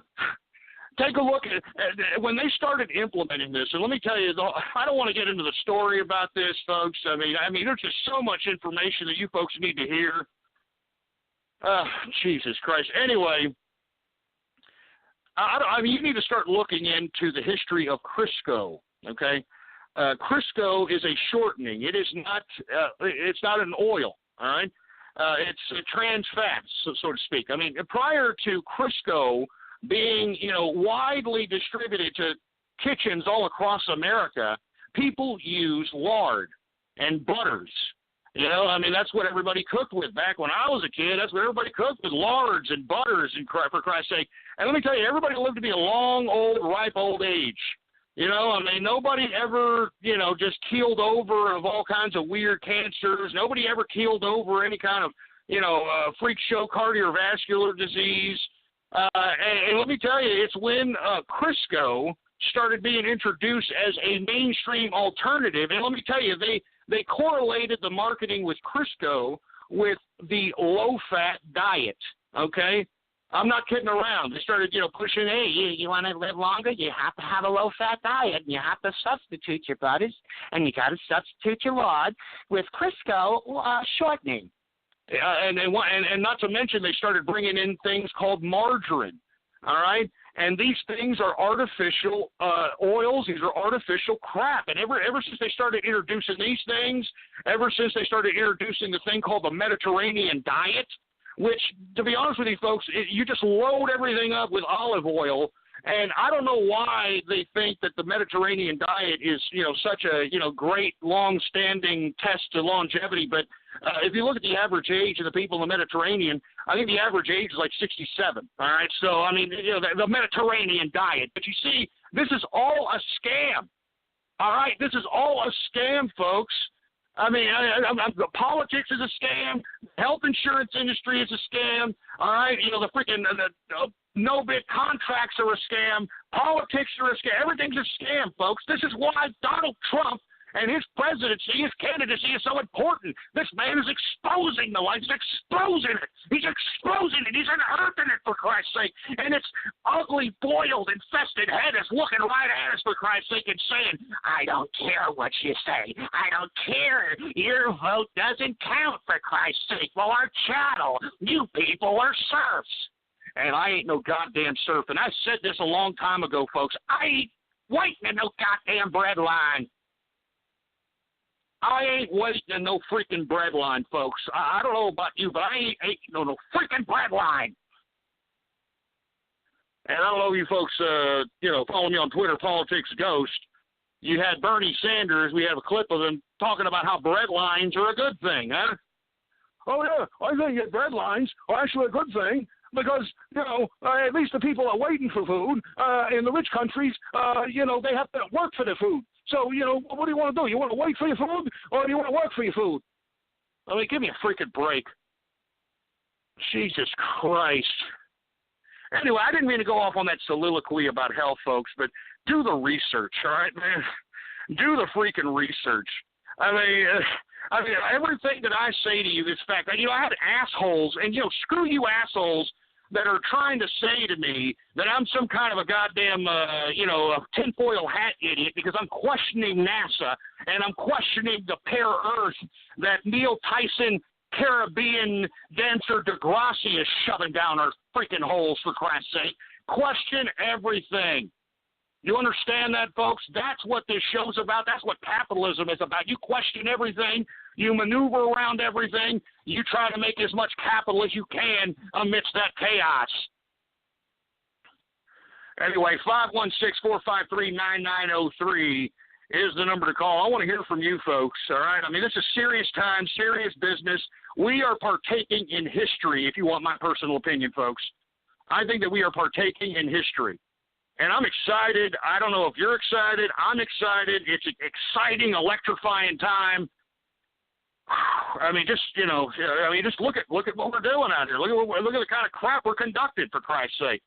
Take a look at when they started implementing this, and let me tell you, I don't want to get into the story about this, folks. I mean, there's just so much information that you folks need to hear. Jesus Christ. Anyway, you need to start looking into the history of Crisco. Okay, Crisco is a shortening. It is not. It's not an oil. All right. It's trans fats, so to speak. I mean, prior to Crisco being, widely distributed to kitchens all across America, people use lard and butters. That's what everybody cooked with back when I was a kid. That's what everybody cooked with, lards and butters, and for Christ's sake. And let me tell you, everybody lived to be a long, old, ripe old age. Nobody ever, just keeled over of all kinds of weird cancers. Nobody ever keeled over any kind of, freak show cardiovascular disease. And let me tell you, it's when Crisco started being introduced as a mainstream alternative. And let me tell you, they correlated the marketing with Crisco with the low-fat diet, okay? I'm not kidding around. They started, pushing, hey, you want to live longer? You have to have a low-fat diet, and you have to substitute your butters, and you got to substitute your lard with Crisco shortening. And not to mention, they started bringing in things called margarine, all right? And these things are artificial oils. These are artificial crap. And ever since they started introducing these things, ever since they started introducing the thing called the Mediterranean diet, which, to be honest with you folks, you just load everything up with olive oil. And I don't know why they think that the Mediterranean diet is, such a, great long-standing test to longevity. But if you look at the average age of the people in the Mediterranean, I think the average age is like 67. All right. So, the Mediterranean diet. But you see, this is all a scam. All right. This is all a scam, folks. Politics is a scam. The health insurance industry is a scam. All right. The freaking no-bid contracts are a scam. Politics are a scam. Everything's a scam, folks. This is why Donald Trump and his presidency, his candidacy is so important. This man is exposing the lies. He's exposing it. He's exposing it. He's unearthing it, for Christ's sake. And its ugly, boiled, infested head is looking right at us, for Christ's sake, and saying, I don't care what you say. I don't care. Your vote doesn't count, for Christ's sake. Well, our chattel, you people are serfs. And I ain't no goddamn serf. And I said this a long time ago, folks. I ain't waiting in no goddamn bread line. I ain't waiting in no freaking bread line, folks. I don't know about you, but I ain't no freaking bread line. And I don't know if you folks, follow me on Twitter, Politics Ghost. You had Bernie Sanders. We have a clip of him talking about how bread lines are a good thing, huh? Oh, yeah, I think that bread lines are actually a good thing. Because, at least the people are waiting for food. In the rich countries, they have to work for their food. So, what do you want to do? You want to wait for your food, or do you want to work for your food? Give me a freaking break. Jesus Christ. Anyway, I didn't mean to go off on that soliloquy about health, folks, but do the research, all right, man? Do the freaking research. Everything that I say to you is fact. I have assholes, and, screw you assholes that are trying to say to me that I'm some kind of a goddamn, a tinfoil hat idiot because I'm questioning NASA and I'm questioning the Pear Earth that Neil Tyson Caribbean dancer Degrassi is shoving down our freaking holes, for Christ's sake. Question everything. You understand that, folks? That's what this show's about. That's what capitalism is about. You question everything. You maneuver around everything. You try to make as much capital as you can amidst that chaos. Anyway, 516-453-9903 is the number to call. I want to hear from you folks, all right? This is serious time, serious business. We are partaking in history, if you want my personal opinion, folks. I think that we are partaking in history. And I'm excited. I don't know if you're excited. I'm excited. It's an exciting, electrifying time. I mean, just look at what we're doing out here. Look at the kind of crap we're conducting, for Christ's sake.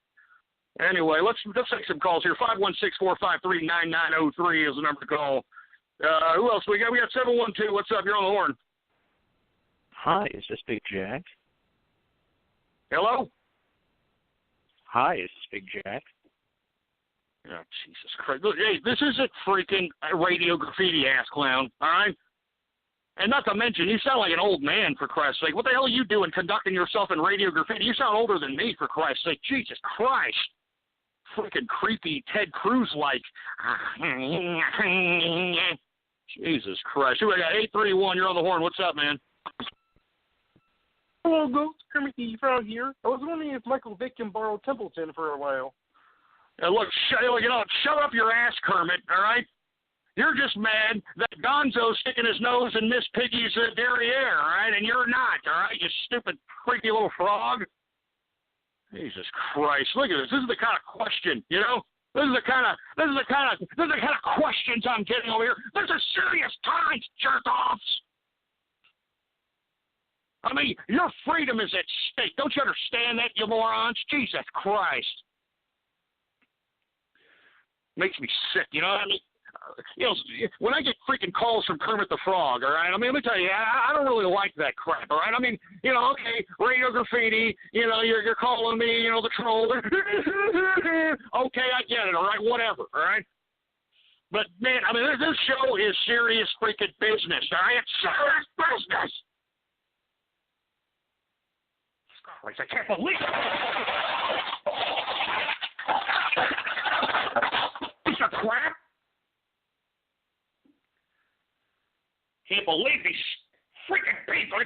Anyway, let's take some calls here. 516-453-9903 is the number to call. Who else we got? We got 712. What's up? You're on the horn. Hi, is this Big Jack? Hello? Hi, is this Big Jack? Oh, Jesus Christ. Look, hey, this isn't freaking radio graffiti, ass clown, all right? And not to mention, you sound like an old man, for Christ's sake. What the hell are you doing conducting yourself in radio graffiti? You sound older than me, for Christ's sake. Jesus Christ. Freaking creepy Ted Cruz-like. Jesus Christ. Who I got? 831, you're on the horn. What's up, man? Hello, Ghost. Kermit the Frog here. I was wondering if Michael Vick can borrow Templeton for a while. Look, shut up your ass, Kermit, all right? You're just mad that Gonzo's sticking his nose in Miss Piggy's derriere, all right? And you're not, all right? You stupid, freaky little frog. Jesus Christ! Look at this. This is the kind of question, you know. This is the kind of questions I'm getting over here. This is serious times, jerk-offs. I mean, your freedom is at stake. Don't you understand that, you morons? Jesus Christ. Makes me sick, you know what I mean? When I get freaking calls from Kermit the Frog, all right? I mean, let me tell you, I don't really like that crap, all right? I mean, okay, radio graffiti, you're calling me, the troll. Okay, I get it, all right? Whatever, all right? But, man, I mean, this show is serious freaking business, all right? It's serious business. Christ, I can't believe it. Piece of crap. Can't believe these freaking people.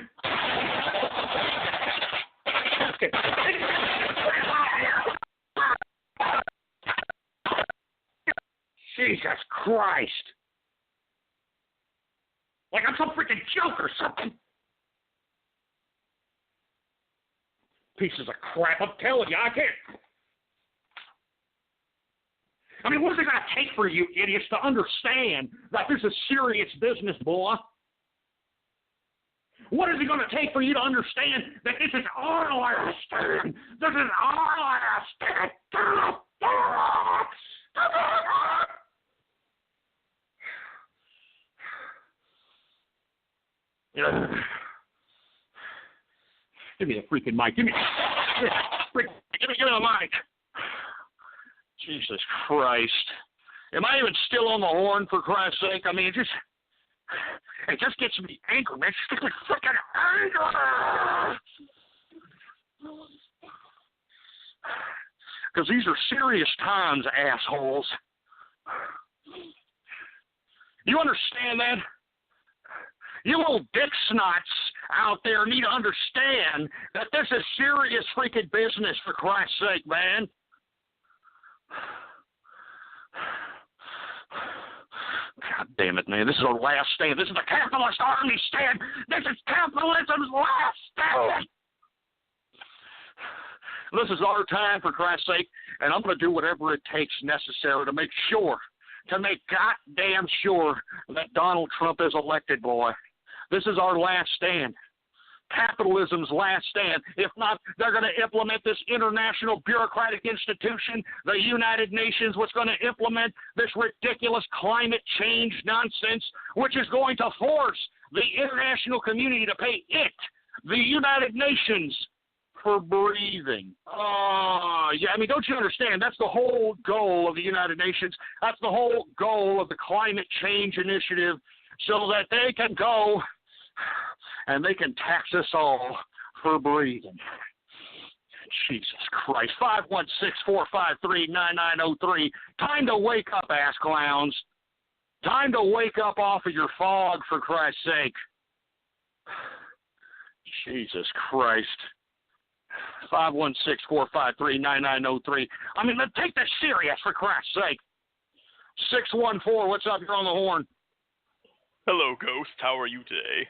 Jesus Christ. Like I'm some freaking joke or something. Pieces of crap, I'm telling you, I can't. I mean, what is it going to take for you idiots to understand that this is serious business, boy? What is it going to take for you to understand that this is all I stand? This is all I stand. Give me the freaking mic. Give me the mic. Jesus Christ. Am I even still on the horn, for Christ's sake? I mean, it just gets me angry, man. It just gets me freaking angry. Because these are serious times, assholes. You understand that? You little dick snots out there need to understand that this is serious freaking business, for Christ's sake, man. God damn it, man. This is our last stand. This is the capitalist army stand. This is capitalism's last stand. This is our time, for Christ's sake, and I'm going to do whatever it takes necessary to make goddamn sure that Donald Trump is elected, boy. This is our last stand. Capitalism's last stand. If not, they're going to implement this international bureaucratic institution, the United Nations, what's going to implement this ridiculous climate change nonsense, which is going to force the international community to pay it, the United Nations, for breathing. Yeah, I mean, don't you understand? That's the whole goal of the United Nations. That's the whole goal of the climate change initiative, so that they can go and they can tax us all for breathing. Jesus Christ. 516-453-9903. Time to wake up, ass clowns. Time to wake up off of your fog, for Christ's sake. Jesus Christ. 516-453-9903. I mean, take this serious, for Christ's sake. 614, what's up? You're on the horn. Hello, Ghost. How are you today?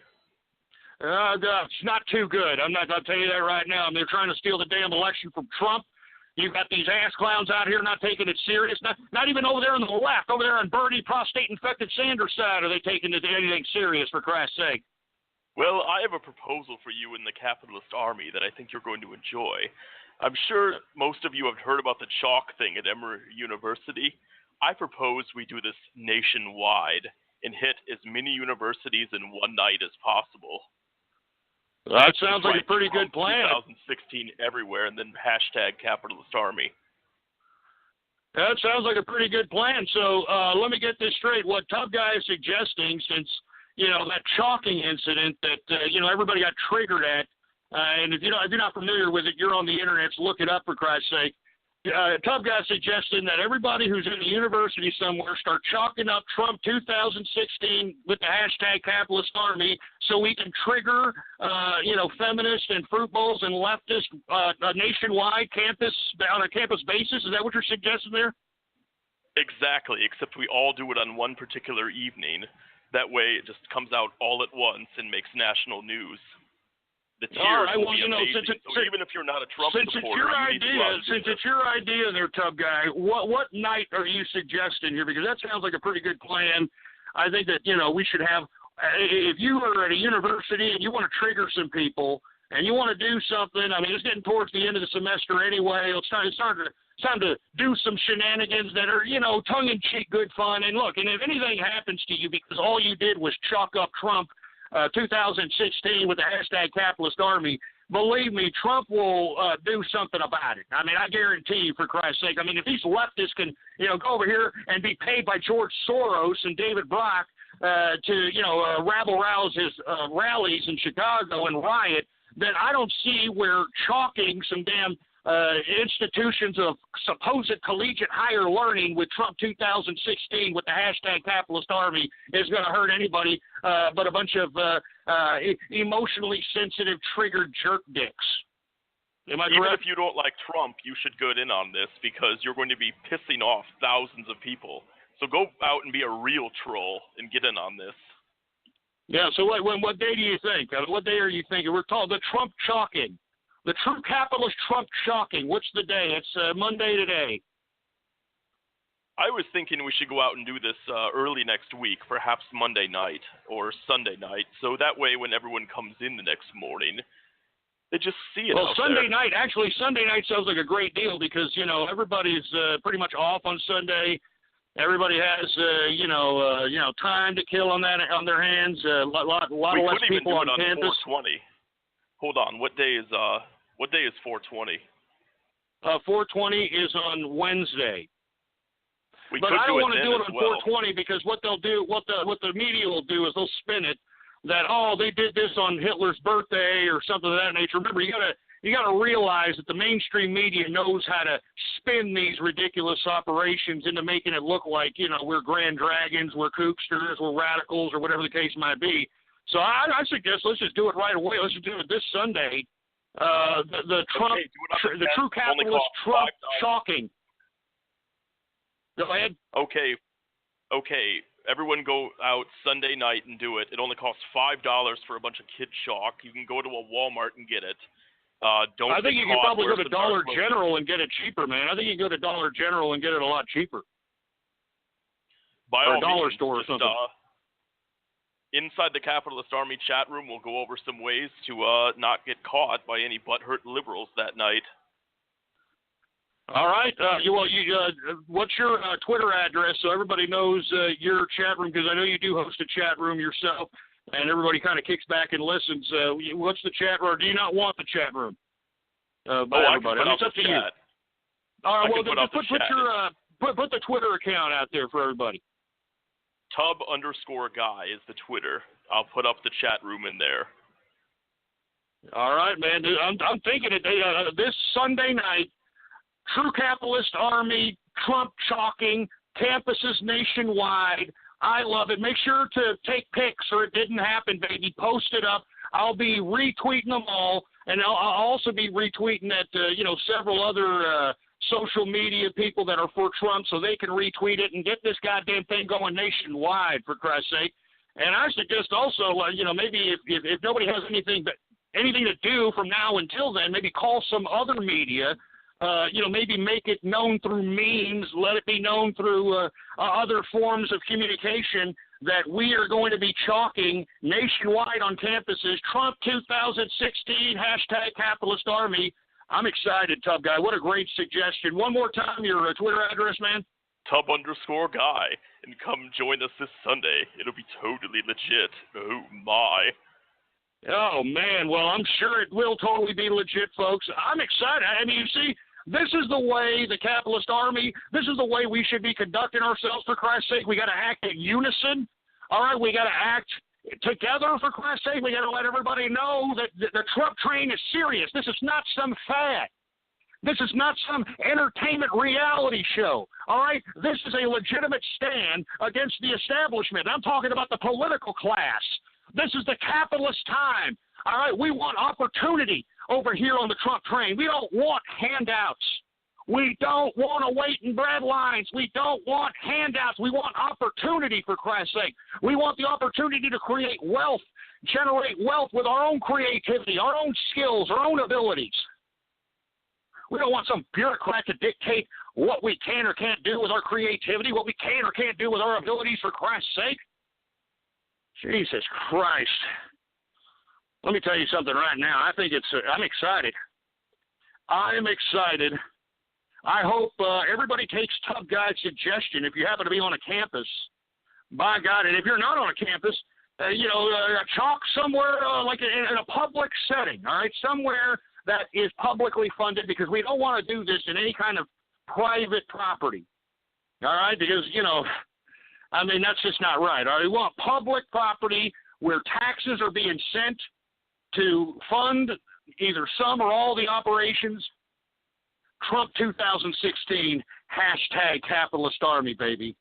It's not too good. I'm not going to tell you that right now. I mean, they're trying to steal the damn election from Trump. You've got these ass clowns out here not taking it serious. Not even over there on the left, over there on Bernie prostate-infected Sanders' side, are they taking anything serious, for Christ's sake? Well, I have a proposal for you in the capitalist army that I think you're going to enjoy. I'm sure most of you have heard about the chalk thing at Emory University. I propose we do this nationwide and hit as many universities in one night as possible. That sounds like a pretty good plan. 2016 everywhere, and then hashtag capitalist army. That sounds like a pretty good plan. So let me get this straight. What Tub Guy is suggesting, since, that chalking incident that, everybody got triggered at, and if you're not familiar with it, you're on the internet, so look it up, for Christ's sake. Tub Guy suggesting that everybody who's in a university somewhere start chalking up Trump 2016 with the hashtag capitalist army so we can trigger, feminist and fruit bowls and leftist nationwide on a campus basis. Is that what you're suggesting there? Exactly, except we all do it on one particular evening. That way it just comes out all at once and makes national news. The tears will be amazing. So even if you're not a Trump supporter, since it's your idea there, Tub Guy, what night are you suggesting here? Because that sounds like a pretty good plan. I think that, we should have, if you are at a university and you want to trigger some people and you want to do something, I mean, it's getting towards the end of the semester anyway. It's time to do some shenanigans that are, tongue-in-cheek, good fun. And look, and if anything happens to you because all you did was chalk up Trump 2016 with the hashtag capitalist army, believe me, Trump will do something about it. I mean, I guarantee you, for Christ's sake. I mean, if these leftists can, go over here and be paid by George Soros and David Brock to, rabble-rouse his rallies in Chicago and riot, then I don't see where chalking some damn institutions of supposed collegiate higher learning with Trump 2016 with the hashtag capitalist army is going to hurt anybody but a bunch of emotionally sensitive, triggered jerk dicks. Am I correct? Even if you don't like Trump, you should get in on this because you're going to be pissing off thousands of people. So go out and be a real troll and get in on this. Yeah, so what day do you think? What day are you thinking? We're called the Trump chalking. The true capitalist Trump shocking. What's the day? It's Monday today. I was thinking we should go out and do this early next week, perhaps Monday night or Sunday night, so that way when everyone comes in the next morning, they just see it. Well, Sunday night sounds like a great deal because, everybody's pretty much off on Sunday. Everybody has, time to kill on their hands. A lot less people on campus. 420. Hold on. What day is 420? 420 is on Wednesday. But I don't want to do it on 420 because what they'll do, what the media will do is they'll spin it that they did this on Hitler's birthday or something of that nature. Remember, you gotta realize that the mainstream media knows how to spin these ridiculous operations into making it look like we're grand dragons, we're kooksters, we're radicals, or whatever the case might be. So I suggest let's just do it right away. Let's just do it this Sunday. The true capitalist Trump shocking. Go ahead. Okay. Everyone go out Sunday night and do it. It only costs $5 for a bunch of kid chalk. You can go to a Walmart and get it. I think you can probably go to Dollar General and get it cheaper, man. I think you can go to Dollar General and get it a lot cheaper. By or all a dollar means, store or something. Inside the Capitalist Army chat room, we'll go over some ways to not get caught by any butthurt liberals that night. All right. What's your Twitter address so everybody knows your chat room? Because I know you do host a chat room yourself, and everybody kind of kicks back and listens. What's the chat room? Or do you not want the chat room? By everybody. I can put it's up to you. All right. Well, then put the Twitter account out there for everybody. Tub_guy is the Twitter. I'll put up the chat room in there. All right, man. I'm thinking this Sunday night, True Capitalist Army, Trump chalking, campuses nationwide. I love it. Make sure to take pics or it didn't happen, baby. Post it up. I'll be retweeting them all, and I'll also be retweeting at several other social media people that are for Trump so they can retweet it and get this goddamn thing going nationwide, for Christ's sake. And I suggest also, maybe if nobody has anything to do from now until then, maybe call some other media maybe make it known through memes, let it be known through other forms of communication that we are going to be chalking nationwide on campuses, Trump 2016, #Capitalist Army. I'm excited, Tub Guy. What a great suggestion. One more time, your Twitter address, man. Tub_guy. And come join us this Sunday. It'll be totally legit. Oh, my. Oh, man. Well, I'm sure it will totally be legit, folks. I'm excited. I mean, you see, this is the way the Capitalist Army, this is the way we should be conducting ourselves, for Christ's sake. We got to act in unison. All right, we got to act together, for Christ's sake. We got to let everybody know that the Trump train is serious. This is not some fad. This is not some entertainment reality show, all right? This is a legitimate stand against the establishment. I'm talking about the political class. This is the capitalist time, all right? We want opportunity over here on the Trump train. We don't want handouts. We don't want to wait in bread lines. We don't want handouts. We want opportunity, for Christ's sake. We want the opportunity to create wealth, generate wealth with our own creativity, our own skills, our own abilities. We don't want some bureaucrat to dictate what we can or can't do with our creativity, what we can or can't do with our abilities, for Christ's sake. Jesus Christ. Let me tell you something right now. I'm excited. I'm excited. I hope everybody takes Tub Guy's suggestion. If you happen to be on a campus, by God, and if you're not on a campus, chalk somewhere like in a public setting, all right, somewhere that is publicly funded, because we don't want to do this in any kind of private property, all right, because, that's just not right. All right, we want public property where taxes are being sent to fund either some or all the operations. Trump 2016, #Capitalist Army, baby.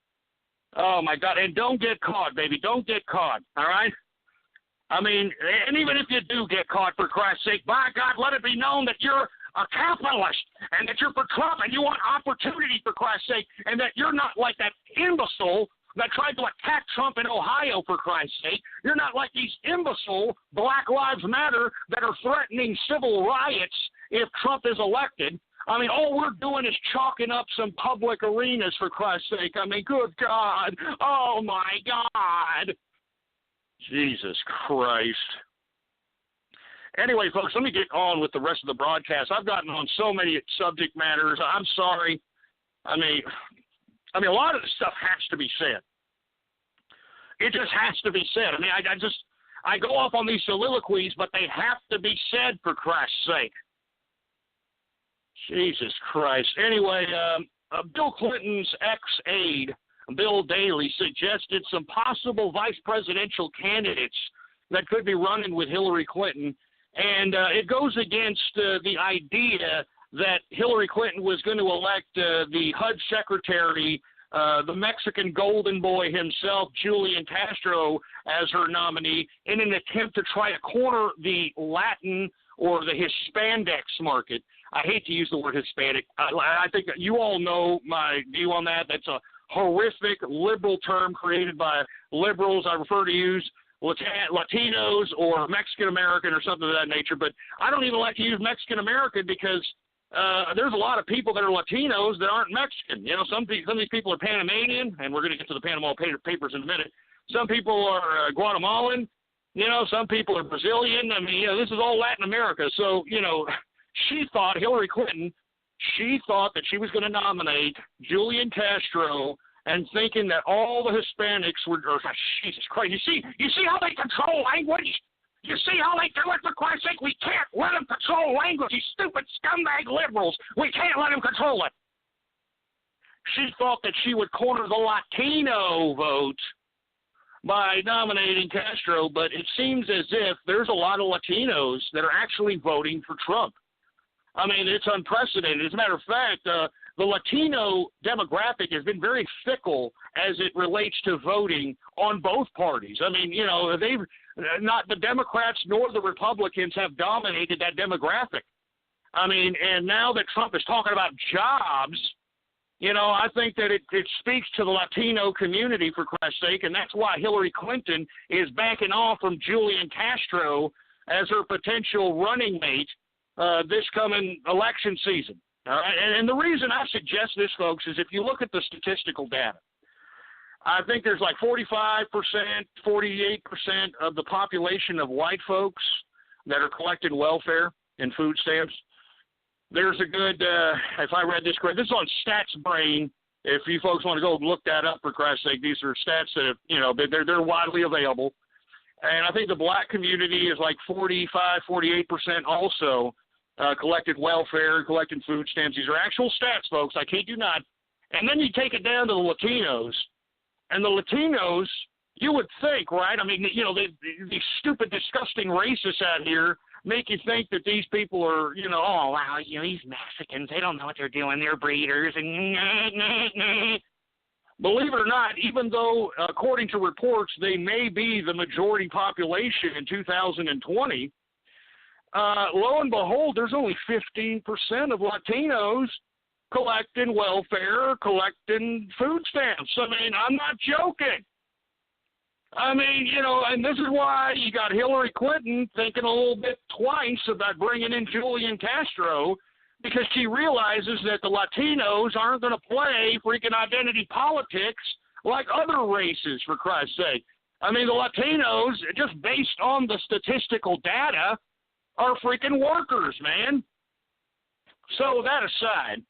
Oh, my God, and don't get caught, baby, don't get caught, all right? I mean, and even if you do get caught, for Christ's sake, by God, let it be known that you're a capitalist and that you're for Trump and you want opportunity, for Christ's sake, and that you're not like that imbecile that tried to attack Trump in Ohio, for Christ's sake. You're not like these imbecile Black Lives Matter that are threatening civil riots if Trump is elected. I mean, all we're doing is chalking up some public arenas, for Christ's sake. I mean, good God. Oh, my God. Jesus Christ. Anyway, folks, let me get on with the rest of the broadcast. I've gotten on so many subject matters. I'm sorry. I mean, a lot of this stuff has to be said. It just has to be said. I mean, I go off on these soliloquies, but they have to be said, for Christ's sake. Jesus Christ. Anyway, Bill Clinton's ex-aide, Bill Daley, suggested some possible vice presidential candidates that could be running with Hillary Clinton, and it goes against the idea that Hillary Clinton was going to elect the HUD secretary, the Mexican golden boy himself, Julian Castro, as her nominee in an attempt to try to corner the Latin or the Hispanics market. I hate to use the word Hispanic. I think you all know my view on that. That's a horrific liberal term created by liberals. I prefer to use Latinos or Mexican American or something of that nature, but I don't even like to use Mexican American because there's a lot of people that are Latinos that aren't Mexican. Some of these people are Panamanian, and we're going to get to the Panama Papers in a minute. Some people are Guatemalan. Some people are Brazilian. I mean, this is all Latin America. So, Hillary Clinton, she thought that she was going to nominate Julian Castro, and thinking that all the Hispanics were, Jesus Christ, you see how they control language? You see how they do it, for Christ's sake? We can't let them control language, you stupid scumbag liberals. We can't let them control it. She thought that she would corner the Latino vote by nominating Castro, but it seems as if there's a lot of Latinos that are actually voting for Trump. I mean, it's unprecedented. As a matter of fact, the Latino demographic has been very fickle as it relates to voting on both parties. I mean, they've not the Democrats nor the Republicans have dominated that demographic. I mean, and now that Trump is talking about jobs, I think that it speaks to the Latino community, for Christ's sake, and that's why Hillary Clinton is backing off from Julian Castro as her potential running mate this coming election season. All right, and the reason I suggest this, folks, is if you look at the statistical data, I think there's like 45%, 48% of the population of white folks that are collecting welfare and food stamps. There's a good, if I read this correct, this is on StatsBrain. If you folks want to go look that up, for Christ's sake, these are stats that have, they're widely available. And I think the black community is like 45, 48% also collected welfare, collected food stamps. These are actual stats, folks. I kid you not. And then you take it down to the Latinos. And the Latinos, you would think, right? I mean, these stupid, disgusting racists out here make you think that these people are, these Mexicans, they don't know what they're doing. They're breeders. And believe it or not, even though, according to reports, they may be the majority population in 2020, lo and behold, there's only 15% of Latinos collecting welfare, collecting food stamps. I mean, I'm not joking. I mean, and this is why you got Hillary Clinton thinking a little bit twice about bringing in Julian Castro, because she realizes that the Latinos aren't going to play freaking identity politics like other races, for Christ's sake. I mean, the Latinos, just based on the statistical data, are freaking workers, man. So that aside,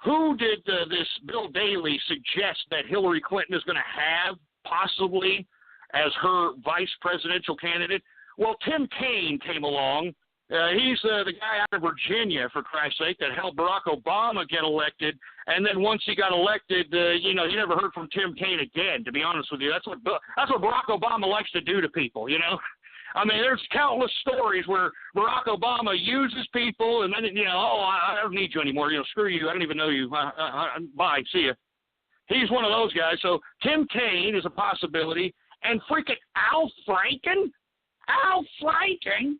who did this Bill Daley suggest that Hillary Clinton is going to have possibly as her vice presidential candidate? Well, Tim Kaine came along. He's the guy out of Virginia, for Christ's sake, that helped Barack Obama get elected. And then once he got elected, you never heard from Tim Kaine again, to be honest with you. That's what Barack Obama likes to do to people, I mean, there's countless stories where Barack Obama uses people and then, I don't need you anymore. Screw you. I don't even know you. Bye. See ya. He's one of those guys. So Tim Kaine is a possibility. And freaking Al Franken? Al Franken?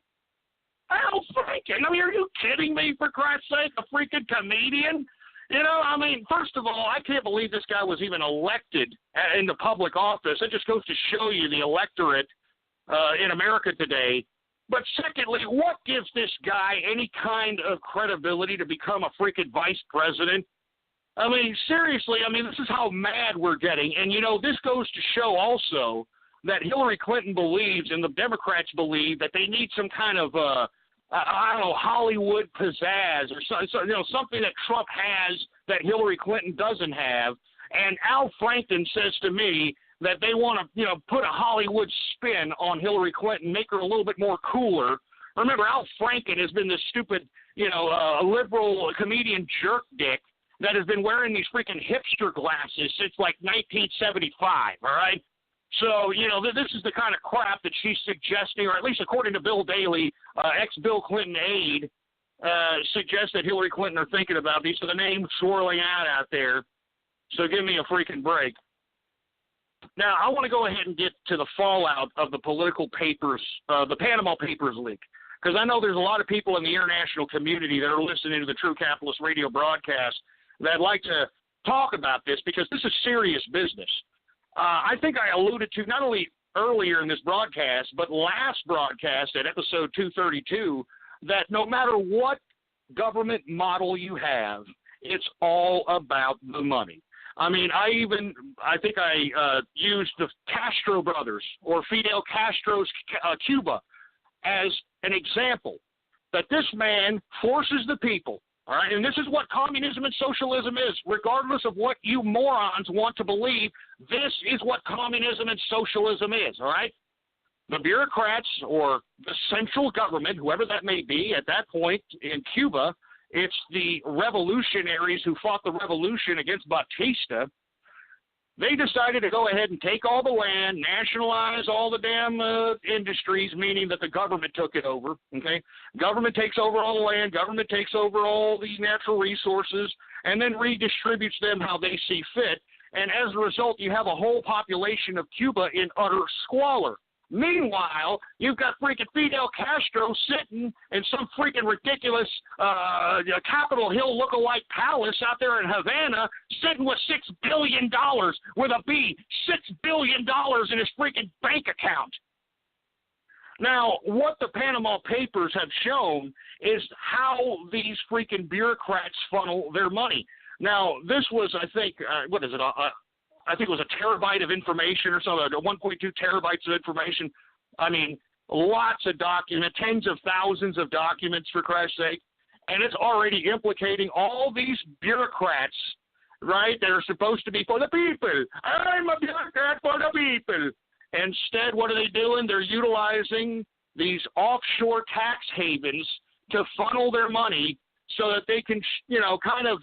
I mean, are you kidding me, for Christ's sake? A freaking comedian? I mean, first of all, I can't believe this guy was even elected into public office. It just goes to show you the electorate in America today. But secondly, what gives this guy any kind of credibility to become a freaking vice president? I mean, seriously, this is how mad we're getting. And, this goes to show also that Hillary Clinton believes and the Democrats believe that they need some kind of, Hollywood pizzazz or something that Trump has that Hillary Clinton doesn't have. And Al Franken says to me that they want to, put a Hollywood spin on Hillary Clinton, make her a little bit more cooler. Remember, Al Franken has been this stupid, liberal comedian jerk dick that has been wearing these freaking hipster glasses since like 1975, all right? So, this is the kind of crap that she's suggesting, or at least according to Bill Daley, ex-Bill Clinton aide, suggests that Hillary Clinton are thinking about. These are the names swirling out there. So give me a freaking break. Now, I want to go ahead and get to the fallout of the political papers, the Panama Papers leak, because I know there's a lot of people in the international community that are listening to the True Capitalist radio broadcast that like to talk about this, because this is serious business. I think I alluded to not only earlier in this broadcast, but last broadcast at episode 232, that no matter what government model you have, it's all about the money. I mean, I think I used the Castro brothers or Fidel Castro's Cuba as an example, that this man forces the people, all right, and this is what communism and socialism is. Regardless of what you morons want to believe, this is what communism and socialism is, all right? The bureaucrats or the central government, whoever that may be at that point in Cuba, it's the revolutionaries who fought the revolution against Batista. They decided to go ahead and take all the land, nationalize all the damn industries, meaning that the government took it over, okay? Government takes over all the land, government takes over all the natural resources, and then redistributes them how they see fit. And as a result, you have a whole population of Cuba in utter squalor. Meanwhile, you've got freaking Fidel Castro sitting in some freaking ridiculous Capitol Hill lookalike palace out there in Havana, sitting with $6 billion with a B, $6 billion in his freaking bank account. Now, what the Panama Papers have shown is how these freaking bureaucrats funnel their money. Now, this was, I think, I think it was a terabyte of information or something, 1.2 terabytes of information. I mean, lots of documents, tens of thousands of documents, for Christ's sake. And it's already implicating all these bureaucrats, right, that are supposed to be for the people. I'm a bureaucrat for the people. Instead, what are they doing? They're utilizing these offshore tax havens to funnel their money so that they can, kind of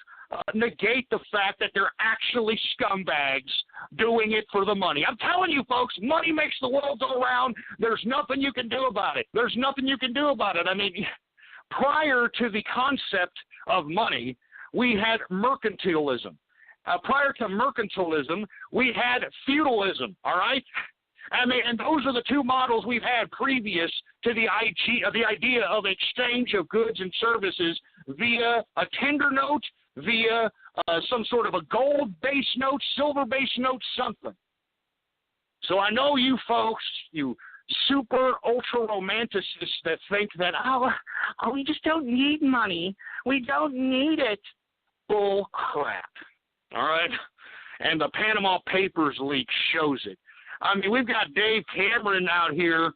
negate the fact that they're actually scumbags doing it for the money. I'm telling you, folks, money makes the world go round. There's nothing you can do about it. There's nothing you can do about it. I mean, prior to the concept of money, we had mercantilism. Prior to mercantilism, we had feudalism, all right? I mean, and those are the two models we've had previous to the idea of exchange of goods and services via a tender note, via some sort of a gold-based note, silver-based note, something. So I know you folks, you super ultra romanticists that think that, we just don't need money. We don't need it. Bull crap. All right? And the Panama Papers leak shows it. I mean, we've got Dave Cameron out here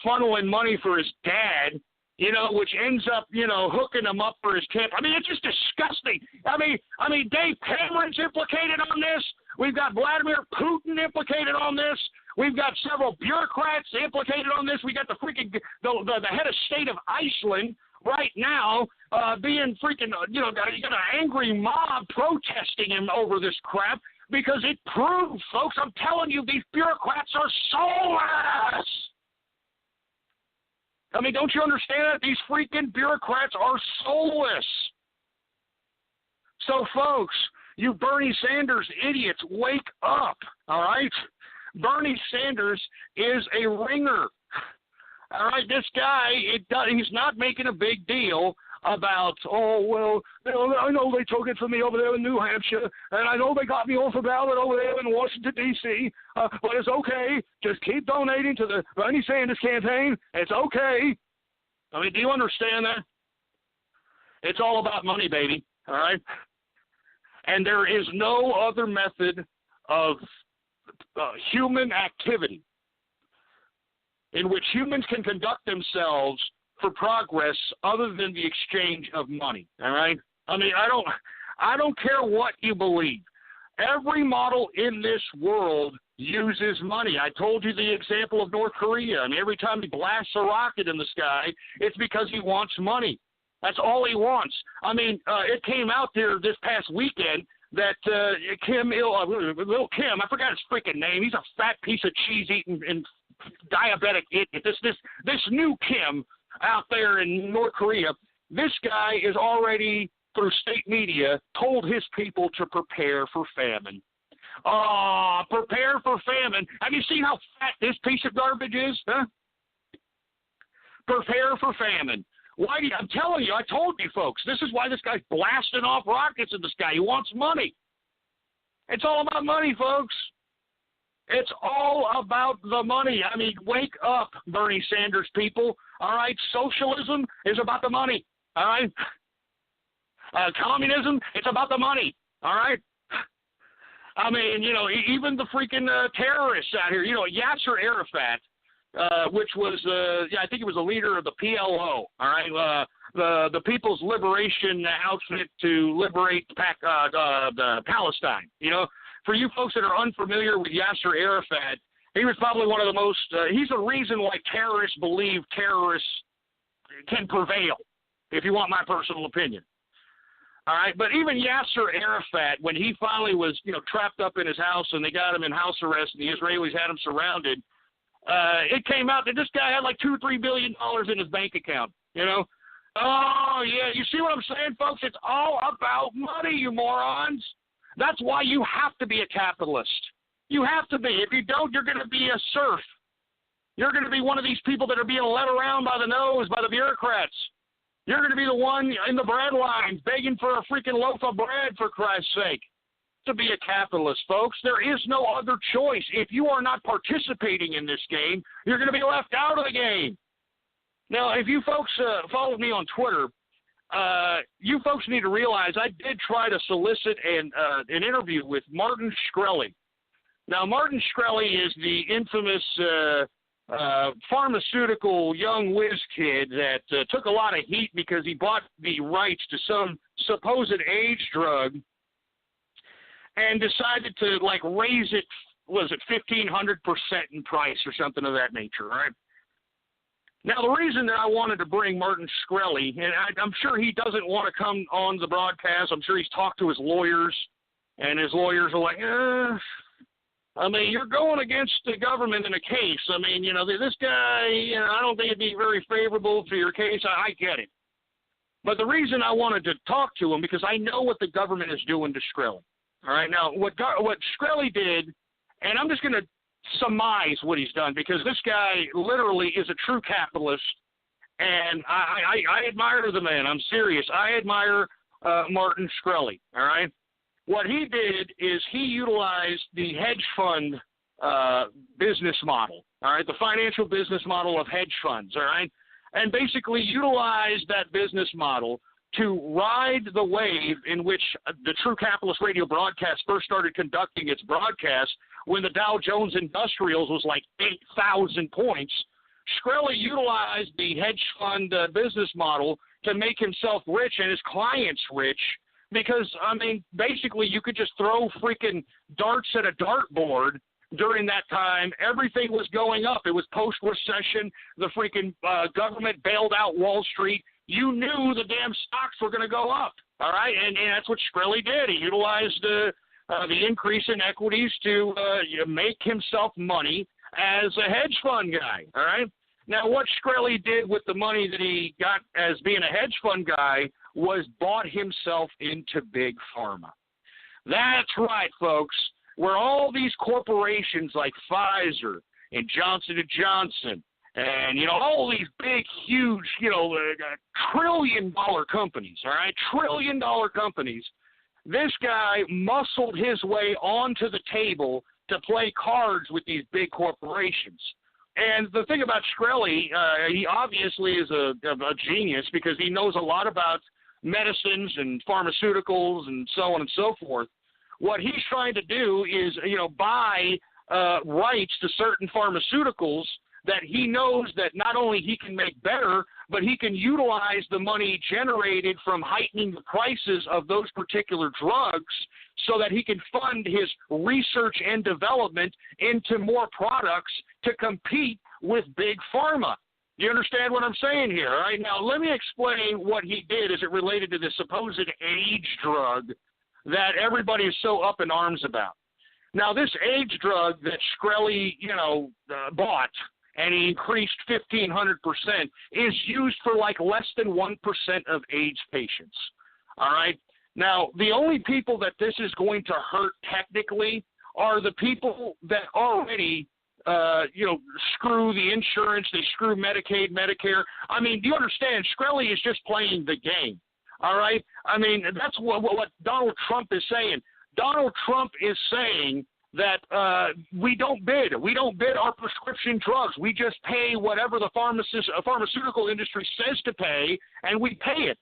funneling money for his dad, which ends up, hooking him up for his camp. I mean, it's just disgusting. I mean, Dave Cameron's implicated on this. We've got Vladimir Putin implicated on this. We've got several bureaucrats implicated on this. We got the freaking the head of state of Iceland right now being freaking, you got an angry mob protesting him over this crap. Because it proves, folks, I'm telling you, these bureaucrats are soulless. I mean, don't you understand that? These freaking bureaucrats are soulless. So, folks, you Bernie Sanders idiots, wake up, all right? Bernie Sanders is a ringer. All right, this guy, he's not making a big deal about, I know they took it from me over there in New Hampshire, and I know they got me off a ballot over there in Washington, D.C., but it's okay. Just keep donating to the Bernie Sanders campaign. It's okay. I mean, do you understand that? It's all about money, baby, all right? And there is no other method of human activity in which humans can conduct themselves for progress other than the exchange of money, all right? I mean, I don't care what you believe. Every model in this world uses money. I told you the example of North Korea. I mean, every time he blasts a rocket in the sky, it's because he wants money. That's all he wants. I mean, it came out there this past weekend that little Kim, I forgot his freaking name. He's a fat piece of cheese-eating and diabetic idiot. This new Kim out there in North Korea, this guy is already, through state media, told his people to prepare for famine. Prepare for famine. Have you seen how fat this piece of garbage is? Huh? Prepare for famine. I'm telling you, I told you folks, this is why this guy's blasting off rockets in the sky. He wants money. It's all about money, folks. It's all about the money. I mean, wake up, Bernie Sanders people. All right, socialism is about the money. All right, communism, it's about the money. All right. I mean, even the freaking terrorists out here. Yasser Arafat, which was, I think he was a leader of the PLO. All right, the People's Liberation Outfit to liberate Palestine. For you folks that are unfamiliar with Yasser Arafat, he was probably one of the most, he's the reason why terrorists believe terrorists can prevail, if you want my personal opinion. All right, but even Yasser Arafat, when he finally was, trapped up in his house and they got him in house arrest and the Israelis had him surrounded, it came out that this guy had like $2 or $3 billion in his bank account, Oh, yeah, you see what I'm saying, folks? It's all about money, you morons. That's why you have to be a capitalist. You have to be. If you don't, you're going to be a serf. You're going to be one of these people that are being led around by the nose by the bureaucrats. You're going to be the one in the bread lines begging for a freaking loaf of bread, for Christ's sake. to be a capitalist, folks. There is no other choice. If you are not participating in this game, you're going to be left out of the game. Now, if you folks follow me on Twitter, you folks need to realize I did try to solicit an interview with Martin Shkreli. Now, Martin Shkreli is the infamous pharmaceutical young whiz kid that took a lot of heat because he bought the rights to some supposed AIDS drug and decided to, like, raise it, was it 1,500% in price or something of that nature, right? Now, the reason that I wanted to bring Martin Shkreli, and I'm sure he doesn't want to come on the broadcast. I'm sure he's talked to his lawyers, and his lawyers are like, I mean, you're going against the government in a case. I mean, you know, this guy, you know, I don't think it'd be very favorable to your case. I get it. But the reason I wanted to talk to him, because I know what the government is doing to Shkreli. All right, now, what Shkreli did, and I'm just going to surmise what he's done, because this guy literally is a true capitalist, and I admire the man. I'm serious. I admire Martin Shkreli, all right? What he did is he utilized the hedge fund business model, all right, the financial business model of hedge funds, all right, and basically utilized that business model to ride the wave in which the True Capitalist Radio broadcast first started conducting its broadcast when the Dow Jones Industrials was like 8,000 points. Shkreli utilized the hedge fund business model to make himself rich and his clients rich because, I mean, basically you could just throw freaking darts at a dartboard during that time. Everything was going up. It was post-recession. The freaking government bailed out Wall Street. You knew the damn stocks were going to go up, all right? And that's what Shkreli did. He utilized the increase in equities to make himself money as a hedge fund guy, all right? Now, what Shkreli did with the money that he got as being a hedge fund guy was bought himself into big pharma. That's right, folks, where all these corporations like Pfizer and Johnson & Johnson and, you know, all these big, huge, you know, trillion-dollar companies, all right, trillion-dollar companies, this guy muscled his way onto the table to play cards with these big corporations. And the thing about Shkreli, he obviously is a genius because he knows a lot about medicines and pharmaceuticals and so on and so forth. What he's trying to do is, you know, buy rights to certain pharmaceuticals that he knows that not only he can make better, but he can utilize the money generated from heightening the prices of those particular drugs so that he can fund his research and development into more products to compete with big pharma. Do you understand what I'm saying here? All right, now let me explain what he did as it related to this supposed AIDS drug that everybody is so up in arms about. Now, this AIDS drug that Shkreli, you know, bought, and he increased 1,500%, is used for like less than 1% of AIDS patients. All right? Now, the only people that this is going to hurt technically are the people that already, you know, screw the insurance, they screw Medicaid, Medicare. I mean, do you understand? Shkreli is just playing the game. All right? I mean, that's what Donald Trump is saying. Donald Trump is saying that we don't bid. We don't bid our prescription drugs. We just pay whatever the pharmaceutical industry says to pay, and we pay it.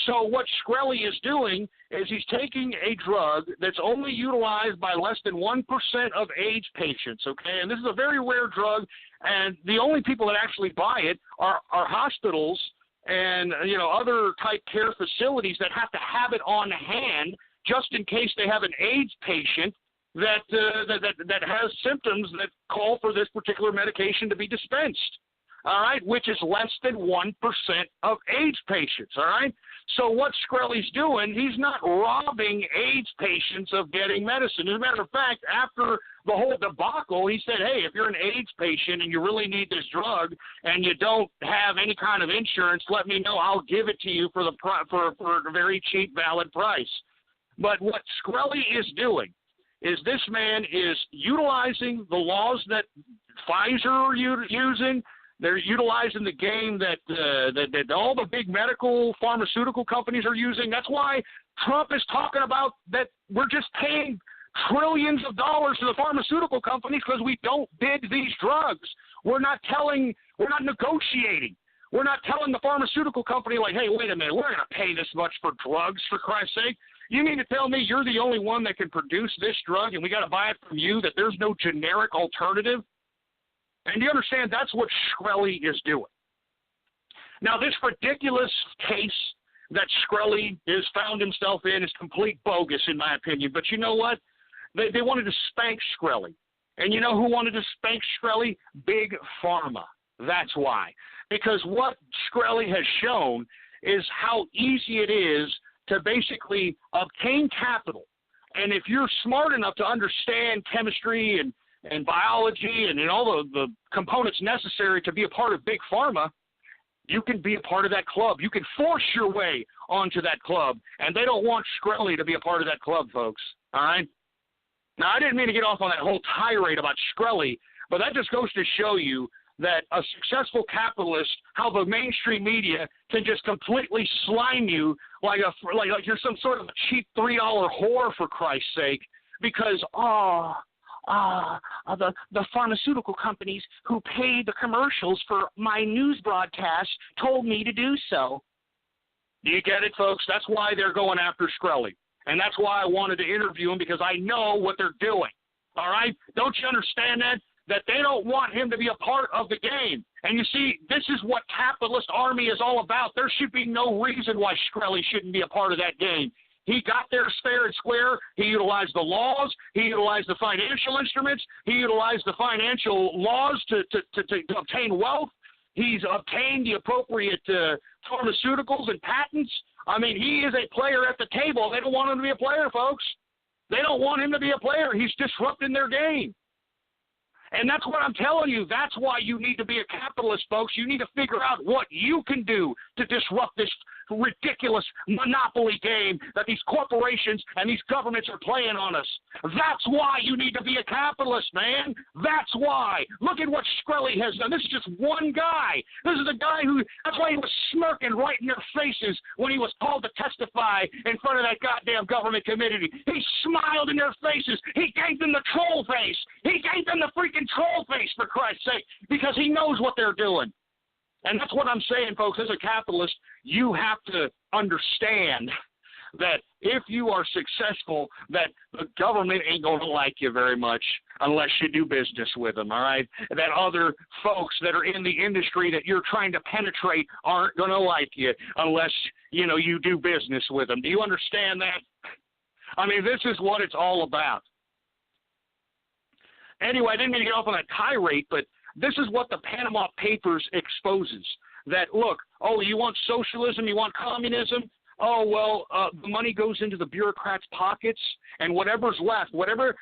So what Shkreli is doing is he's taking a drug that's only utilized by less than 1% of AIDS patients, okay? And this is a very rare drug, and the only people that actually buy it are hospitals and, you know, other type care facilities that have to have it on hand just in case they have an AIDS patient that has symptoms that call for this particular medication to be dispensed, all right, which is less than 1% of AIDS patients, all right? So what Shkreli's doing, he's not robbing AIDS patients of getting medicine. As a matter of fact, after the whole debacle, he said, hey, if you're an AIDS patient and you really need this drug and you don't have any kind of insurance, let me know. I'll give it to you for a very cheap, valid price. But what Shkreli is doing is this man is utilizing the laws that Pfizer are using, They're utilizing the game that all the big medical pharmaceutical companies are using. That's why Trump is talking about that we're just paying trillions of dollars to the pharmaceutical companies because we don't bid these drugs. We're not negotiating. We're not telling the pharmaceutical company, like, hey, wait a minute, we're going to pay this much for drugs, for Christ's sake. You mean to tell me you're the only one that can produce this drug and we got to buy it from you, that there's no generic alternative? And you understand that's what Shkreli is doing. Now, this ridiculous case that Shkreli has found himself in is complete bogus, in my opinion. But you know what? They wanted to spank Shkreli. And you know who wanted to spank Shkreli? Big Pharma. That's why. Because what Shkreli has shown is how easy it is to basically obtain capital. And if you're smart enough to understand chemistry and biology and all the components necessary to be a part of Big Pharma, you can be a part of that club. You can force your way onto that club. And they don't want Shkreli to be a part of that club, folks. All right? Now, I didn't mean to get off on that whole tirade about Shkreli, but that just goes to show you that a successful capitalist, how the mainstream media can just completely slime you like you're some sort of a cheap $3 whore, for Christ's sake, because the pharmaceutical companies who pay the commercials for my news broadcast told me to do so. Do you get it, folks? That's why they're going after Shkreli. And that's why I wanted to interview him, because I know what they're doing. All right? Don't you understand that? That they don't want him to be a part of the game. And you see, this is what capitalist army is all about. There should be no reason why Shkreli shouldn't be a part of that game. He got there fair and square. He utilized the laws. He utilized the financial instruments. He utilized the financial laws to obtain wealth. He's obtained the appropriate pharmaceuticals and patents. I mean, he is a player at the table. They don't want him to be a player, folks. They don't want him to be a player. He's disrupting their game. And that's what I'm telling you. That's why you need to be a capitalist, folks. You need to figure out what you can do to disrupt this ridiculous monopoly game that these corporations and these governments are playing on us. That's why you need to be a capitalist, man. That's why. Look at what Shkreli has done. This is just one guy. This is a guy that's why he was smirking right in their faces when he was called to testify in front of that goddamn government committee. He smiled in their faces. He gave them the troll face. He gave them the freaking troll face, for Christ's sake, because he knows what they're doing. And that's what I'm saying, folks. As a capitalist, you have to understand that if you are successful, that the government ain't going to like you very much unless you do business with them, all right? That other folks that are in the industry that you're trying to penetrate aren't going to like you unless, you do business with them. Do you understand that? I mean, this is what it's all about. Anyway, I didn't mean to get off on that tirade, but this is what the Panama Papers exposes. That, look, you want socialism, you want communism? The money goes into the bureaucrats' pockets, and whatever's left, whatever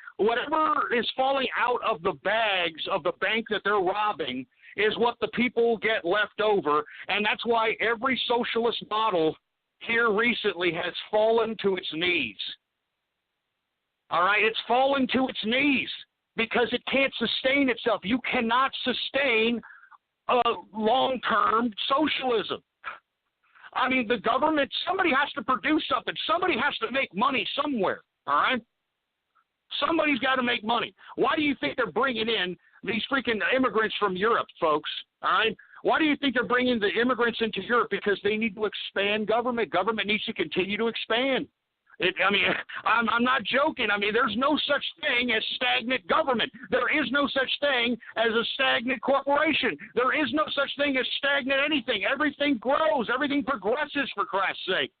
is falling out of the bags of the bank that they're robbing is what the people get left over, and that's why every socialist model here recently has fallen to its knees. All right? It's fallen to its knees. Because it can't sustain itself. You cannot sustain long-term socialism. I mean, the government, somebody has to produce something. Somebody has to make money somewhere, all right? Somebody's got to make money. Why do you think they're bringing in these freaking immigrants from Europe, folks, all right? Why do you think they're bringing the immigrants into Europe? Because they need to expand government. Government needs to continue to expand. I'm not joking. I mean, there's no such thing as stagnant government. There is no such thing as a stagnant corporation. There is no such thing as stagnant anything. Everything grows. Everything progresses, for Christ's sake.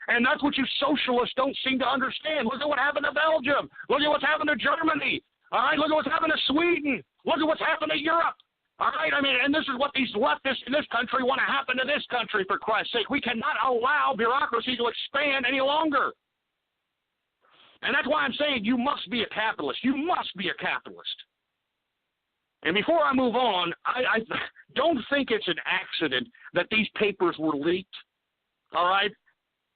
And that's what you socialists don't seem to understand. Look at what happened to Belgium. Look at what's happened to Germany. All right, look at what's happened to Sweden. Look at what's happened to Europe. All right, I mean, and this is what these leftists in this country want to happen to this country, for Christ's sake. We cannot allow bureaucracy to expand any longer. And that's why I'm saying you must be a capitalist. You must be a capitalist. And before I move on, I don't think it's an accident that these papers were leaked, all right,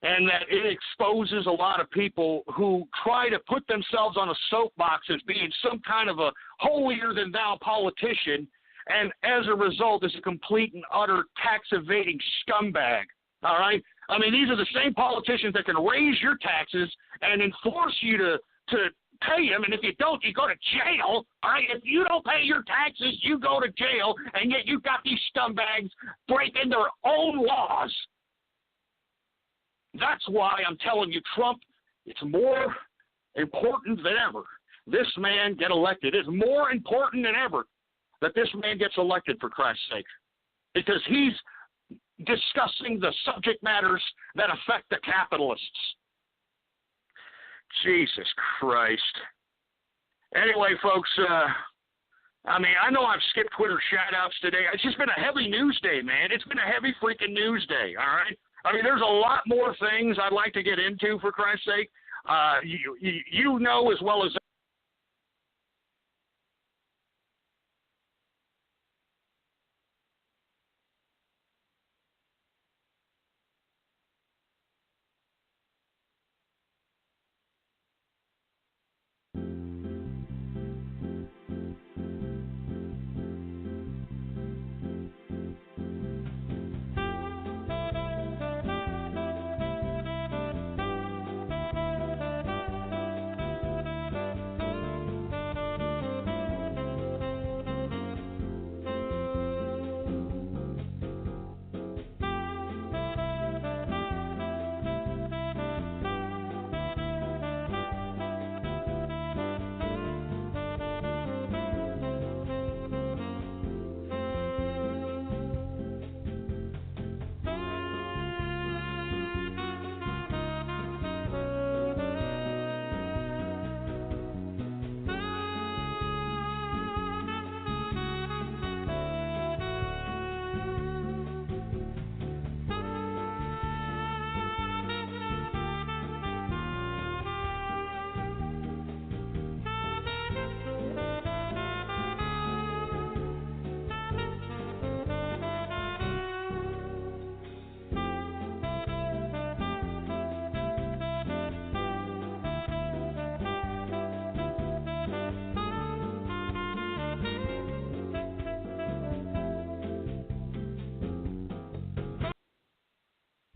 and that it exposes a lot of people who try to put themselves on a soapbox as being some kind of a holier-than-thou politician, and as a result is a complete and utter tax-evading scumbag, all right? I mean, these are the same politicians that can raise your taxes and enforce you to pay them, and if you don't, you go to jail, all right? If you don't pay your taxes, you go to jail, and yet you've got these scumbags breaking their own laws. That's why I'm telling you, Trump, it's more important than ever this man get elected. It's more important than ever that this man gets elected, for Christ's sake, because he's discussing the subject matters that affect the capitalists. Jesus Christ. Anyway, folks, I mean, I know I've skipped Twitter shout-outs today. It's just been a heavy news day, man. It's been a heavy freaking news day, all right? I mean, there's a lot more things I'd like to get into, for Christ's sake. You know as well as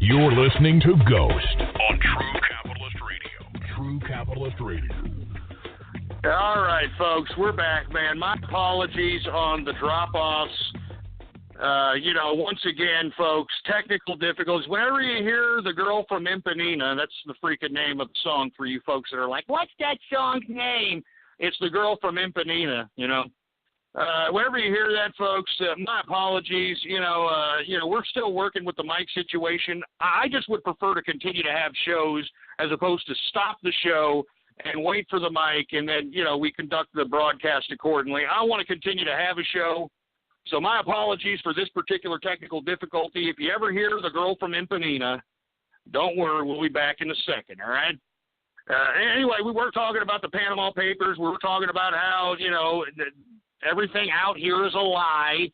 You're listening to Ghost on True Capitalist Radio. True Capitalist Radio. All right, folks, we're back, man. My apologies on the drop-offs. Once again, folks, technical difficulties. Whenever you hear the girl from Impanina, that's the freaking name of the song for you folks that are like, what's that song's name? It's the girl from Impanina, Whenever you hear that, folks, my apologies. We're still working with the mic situation. I just would prefer to continue to have shows as opposed to stop the show and wait for the mic, and then, we conduct the broadcast accordingly. I want to continue to have a show. So my apologies for this particular technical difficulty. If you ever hear the girl from Impanina, don't worry, we'll be back in a second, all right? Anyway, we were talking about the Panama Papers. We were talking about how, everything out here is a lie,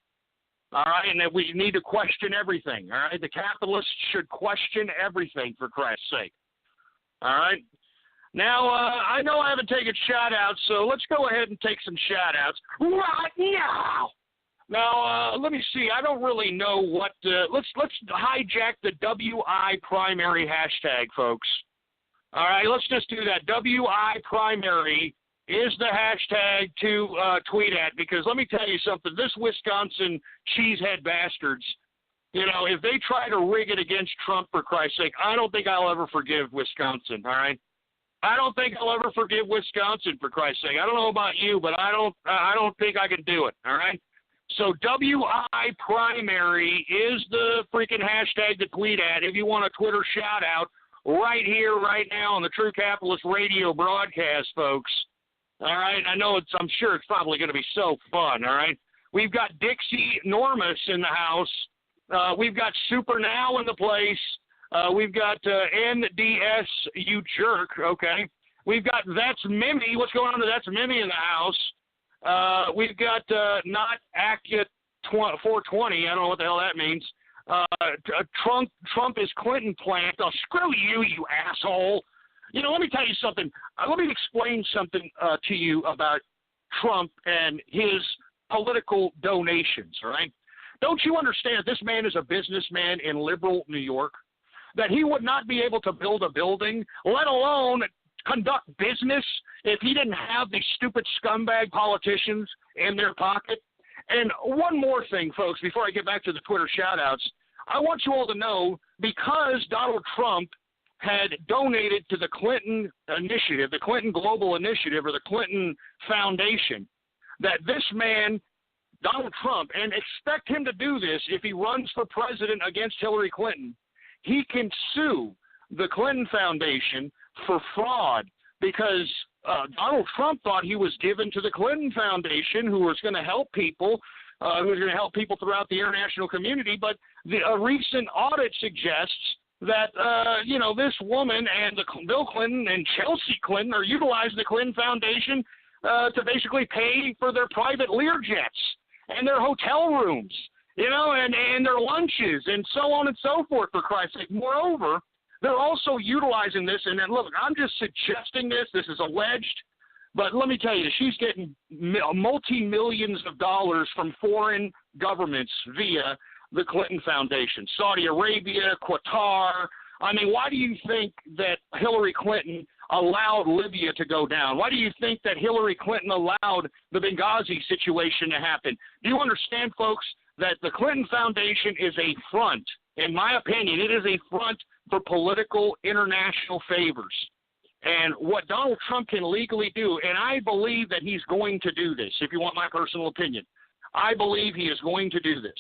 all right, and that we need to question everything, all right? The capitalists should question everything, for Christ's sake, all right? Now, I know I haven't taken shout-outs, so let's go ahead and take some shout-outs right now. Now, let me see. I don't really know what let's hijack the WI primary hashtag, folks. All right, let's just do that. WI primary is the hashtag to tweet at, because let me tell you something. This Wisconsin cheesehead bastards, if they try to rig it against Trump, for Christ's sake, I don't think I'll ever forgive Wisconsin, all right? I don't think I'll ever forgive Wisconsin, for Christ's sake. I don't know about you, but I don't think I can do it, all right? So WI primary is the freaking hashtag to tweet at if you want a Twitter shout-out right here, right now on the True Capitalist Radio broadcast, folks. All right? I'm sure it's probably going to be so fun, all right? We've got Dixie Normus in the house. We've got Super Now in the place. We've got NDS, you jerk, okay? We've got That's Mimi. What's going on to That's Mimi in the house? We've got Not Acura 420. I don't know what the hell that means. Trump is Clinton plant. Oh, screw you, you asshole. Let me tell you something. Let me explain something to you about Trump and his political donations, all right? Don't you understand this man is a businessman in liberal New York? That he would not be able to build a building, let alone conduct business, if he didn't have these stupid scumbag politicians in their pocket? And one more thing, folks, before I get back to the Twitter shout-outs, I want you all to know, because Donald Trump had donated to the Clinton Initiative, the Clinton Global Initiative, or the Clinton Foundation, that this man, Donald Trump, and expect him to do this if he runs for president against Hillary Clinton, he can sue the Clinton Foundation for fraud, because Donald Trump thought he was given to the Clinton Foundation, who was going to help people, throughout the international community. But a recent audit suggests that, this woman and Bill Clinton and Chelsea Clinton are utilizing the Clinton Foundation to basically pay for their private Learjets and their hotel rooms, and their lunches and so on and so forth, for Christ's sake. Moreover, they're also utilizing this, and then, look, I'm just suggesting this is alleged, but let me tell you, she's getting multi-millions of dollars from foreign governments via the Clinton Foundation. Saudi Arabia, Qatar. I mean, why do you think that Hillary Clinton allowed Libya to go down? Why do you think that Hillary Clinton allowed the Benghazi situation to happen? Do you understand, folks, that the Clinton Foundation is a front? In my opinion, it is a front for political international favors. And what Donald Trump can legally do, and I believe that he's going to do this, if you want my personal opinion, I believe he is going to do this.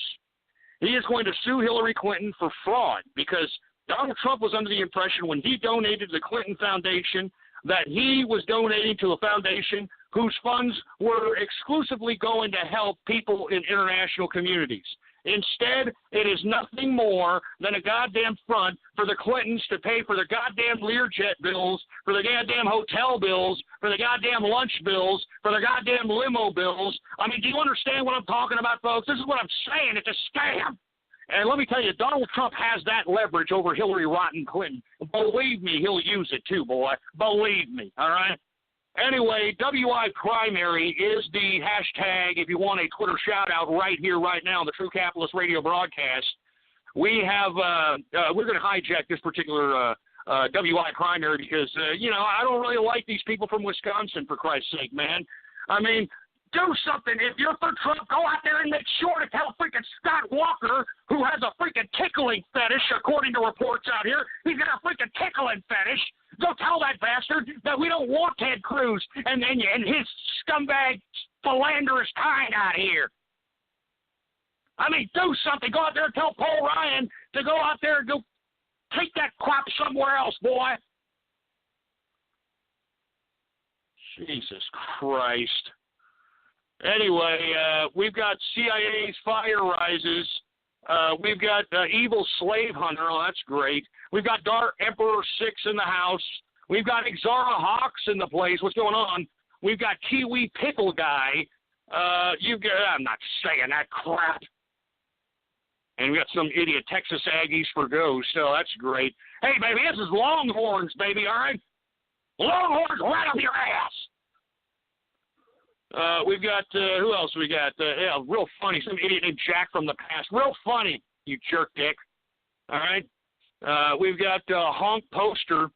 He is going to sue Hillary Clinton for fraud, because Donald Trump was under the impression when he donated to the Clinton Foundation that he was donating to a foundation whose funds were exclusively going to help people in international communities. Instead, it is nothing more than a goddamn front for the Clintons to pay for their goddamn Learjet bills, for their goddamn hotel bills, for their goddamn lunch bills, for their goddamn limo bills. I mean, do you understand what I'm talking about, folks? This is what I'm saying. It's a scam. And let me tell you, Donald Trump has that leverage over Hillary Rotten Clinton. Believe me, he'll use it too, boy. Believe me, all right? Anyway, WI Primary is the hashtag if you want a Twitter shout-out right here, right now on the True Capitalist Radio broadcast. We have we're going to hijack this particular WI Primary because, I don't really like these people from Wisconsin, for Christ's sake, man. I mean, do something. If you're for Trump, go out there and make sure to tell freaking Scott Walker, who has a freaking tickling fetish, according to reports out here. He's got a freaking tickling fetish. Go tell that bastard that we don't want Ted Cruz and his scumbag philanderous kind out here. I mean, do something. Go out there and tell Paul Ryan to go out there and go take that crap somewhere else, boy. Jesus Christ. Anyway, we've got CIA's Fire Rises. We've got Evil Slave Hunter. Oh, that's great. We've got Dark Emperor 6 in the house. We've got Exara Hawks in the place. What's going on? We've got Kiwi Pickle Guy. I'm not saying that crap. And we got some idiot Texas Aggies for Ghost. So that's great. Hey, baby, this is Longhorns, baby, all right? Longhorns right up your ass. We've got, who else we got? Real funny, some idiot named Jack from the past. Real funny, you jerk dick. All right? We've got Honk Poster.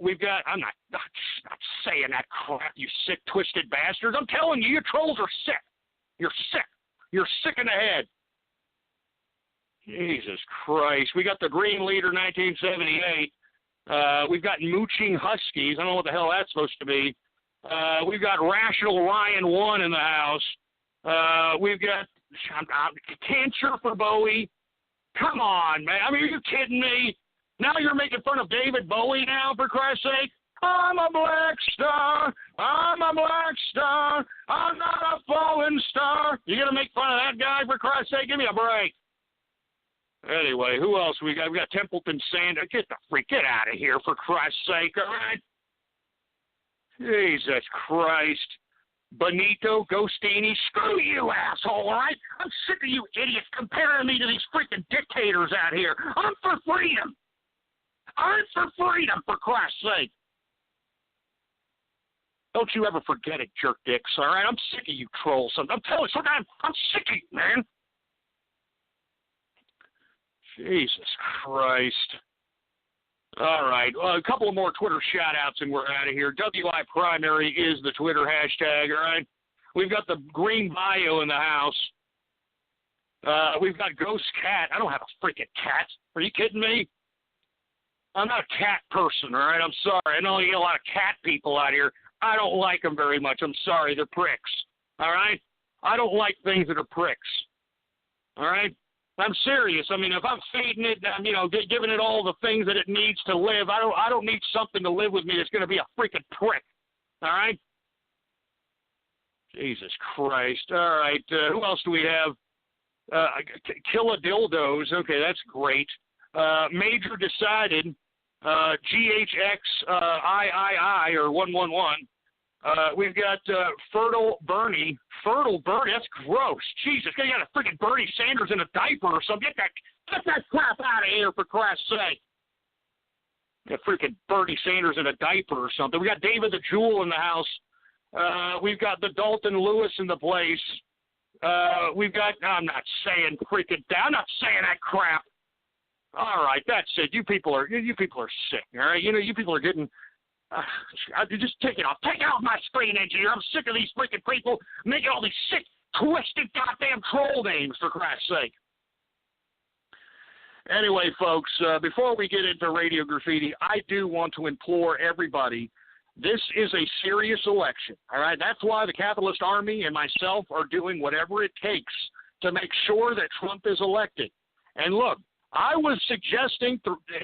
We've got, I'm not saying that crap, you sick, twisted bastards. I'm telling you, your trolls are sick. You're sick. You're sick in the head. Jesus Christ. We got the Green Leader 1978. We've got Mooching Huskies. I don't know what the hell that's supposed to be. We've got Rational Ryan 1 in the house. We've got Cancer for Bowie. Come on, man. I mean, are you kidding me? Now you're making fun of David Bowie now, for Christ's sake? I'm a black star. I'm a black star. I'm not a fallen star. You going to make fun of that guy, for Christ's sake? Give me a break. Anyway, who else we got? We got Templeton Sand. Get out of here, for Christ's sake, all right? Jesus Christ. Benito Gostini, screw you, asshole, all right? I'm sick of you idiots comparing me to these freaking dictators out here. I'm for freedom. I'm for freedom, for Christ's sake. Don't you ever forget it, jerk dicks, all right? I'm sick of you trolls. I'm telling you, sometimes I'm sick of you, man. Jesus Christ. All right, a couple of more Twitter shout-outs and we're out of here. WI Primary is the Twitter hashtag, all right? We've got the green bio in the house. We've got Ghost Cat. I don't have a freaking cat. Are you kidding me? I'm not a cat person, all right? I'm sorry. I know you get a lot of cat people out here. I don't like them very much. I'm sorry. They're pricks, all right? I don't like things that are pricks, all right? I'm serious. I mean, if I'm feeding it, I'm, giving it all the things that it needs to live, I don't need something to live with me that's going to be a freaking prick, all right? Jesus Christ. All right, who else do we have? Killa Dildos. Okay, that's great. Major Decided. GHX III or 111. We've got Fertile Bernie. Fertile Bernie, that's gross. Jesus, you got a freaking Bernie Sanders in a diaper or something. Get that crap out of here, for Christ's sake. Got freaking Bernie Sanders in a diaper or something. We got David the Jewel in the house. We've got the Dalton Lewis in the place. We've got, I'm not saying that crap. All right, that's it. You people are sick, all right? You people are getting, just take it off. Take it off my screen, engineer. I'm sick of these freaking people making all these sick, twisted goddamn troll names, for Christ's sake. Anyway, folks, before we get into Radio Graffiti, I do want to implore everybody, this is a serious election, all right? That's why the Capitalist Army and myself are doing whatever it takes to make sure that Trump is elected. And look, I was suggesting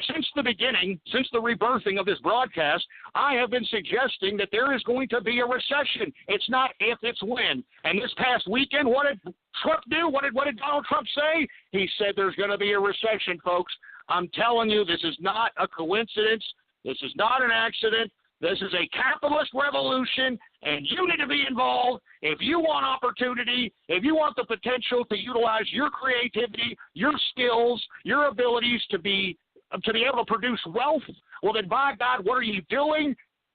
since the beginning, since the rebirthing of this broadcast, I have been suggesting that there is going to be a recession. It's not if, it's when. And this past weekend, what did Trump do? What did Donald Trump say? He said there's going to be a recession, folks. I'm telling you, this is not a coincidence. This is not an accident. This is a capitalist revolution, and you need to be involved. If you want opportunity, if you want the potential to utilize your creativity, your skills, your abilities to be able to produce wealth, well, then, by God, what are you doing?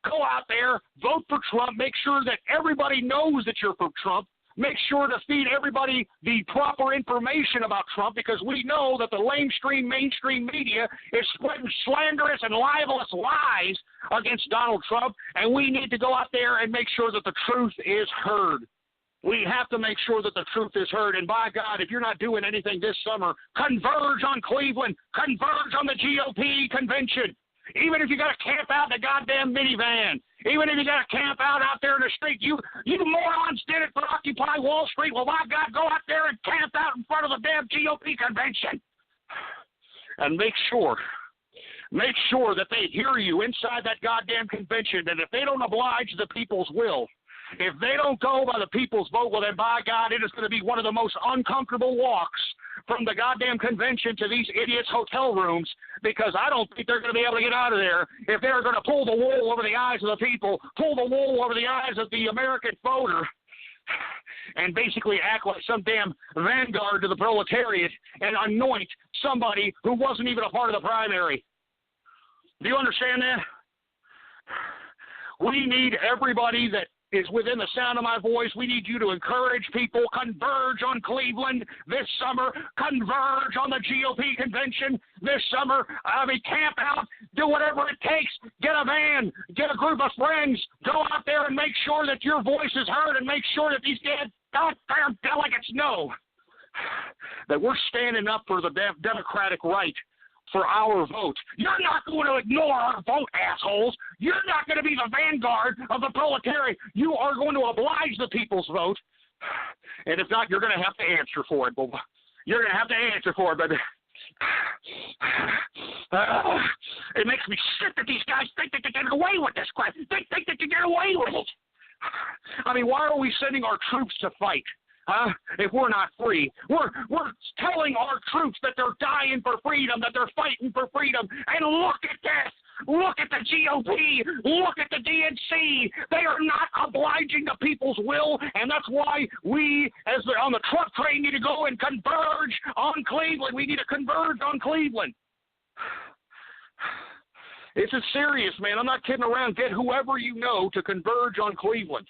Go out there, vote for Trump. Make sure that everybody knows that you're for Trump. Make sure to feed everybody the proper information about Trump, because we know that the mainstream media is spreading slanderous and libelous lies against Donald Trump, and we need to go out there and make sure that the truth is heard. We have to make sure that the truth is heard, and by God, if you're not doing anything this summer, converge on Cleveland, converge on the GOP convention. Even if you got to camp out in a goddamn minivan, even if you got to camp out there in the street, you morons did it for Occupy Wall Street. Well, my God, go out there and camp out in front of the damn GOP convention. And make sure that they hear you inside that goddamn convention, and if they don't oblige the people's will, if they don't go by the people's vote, well, then, by God, it is going to be one of the most uncomfortable walks from the goddamn convention to these idiots' hotel rooms, because I don't think they're going to be able to get out of there if they're going to pull the wool over the eyes of the people, pull the wool over the eyes of the American voter, and basically act like some damn vanguard to the proletariat and anoint somebody who wasn't even a part of the primary. Do you understand that? We need everybody that is within the sound of my voice. We need you to encourage people. Converge on Cleveland this summer. Converge on the GOP convention this summer. Camp out. Do whatever it takes. Get a van. Get a group of friends. Go out there and make sure that your voice is heard, and make sure that these goddamn delegates know that we're standing up for the democratic right, for our vote. You're not going to ignore our vote, assholes. You're not going to be the vanguard of the proletariat. You are going to oblige the people's vote. And if not, you're going to have to answer for it. You're going to have to answer for it, but it makes me sick that these guys think they can get away with this crap. They think they can get away with it. I mean, why are we sending our troops to fight? If we're not free, we're telling our troops that they're dying for freedom, that they're fighting for freedom. And look at this. Look at the GOP. Look at the DNC. They are not obliging the people's will, and that's why we, on the Trump train, need to go and converge on Cleveland. We need to converge on Cleveland. It's a serious, man. I'm not kidding around. Get whoever you know to converge on Cleveland.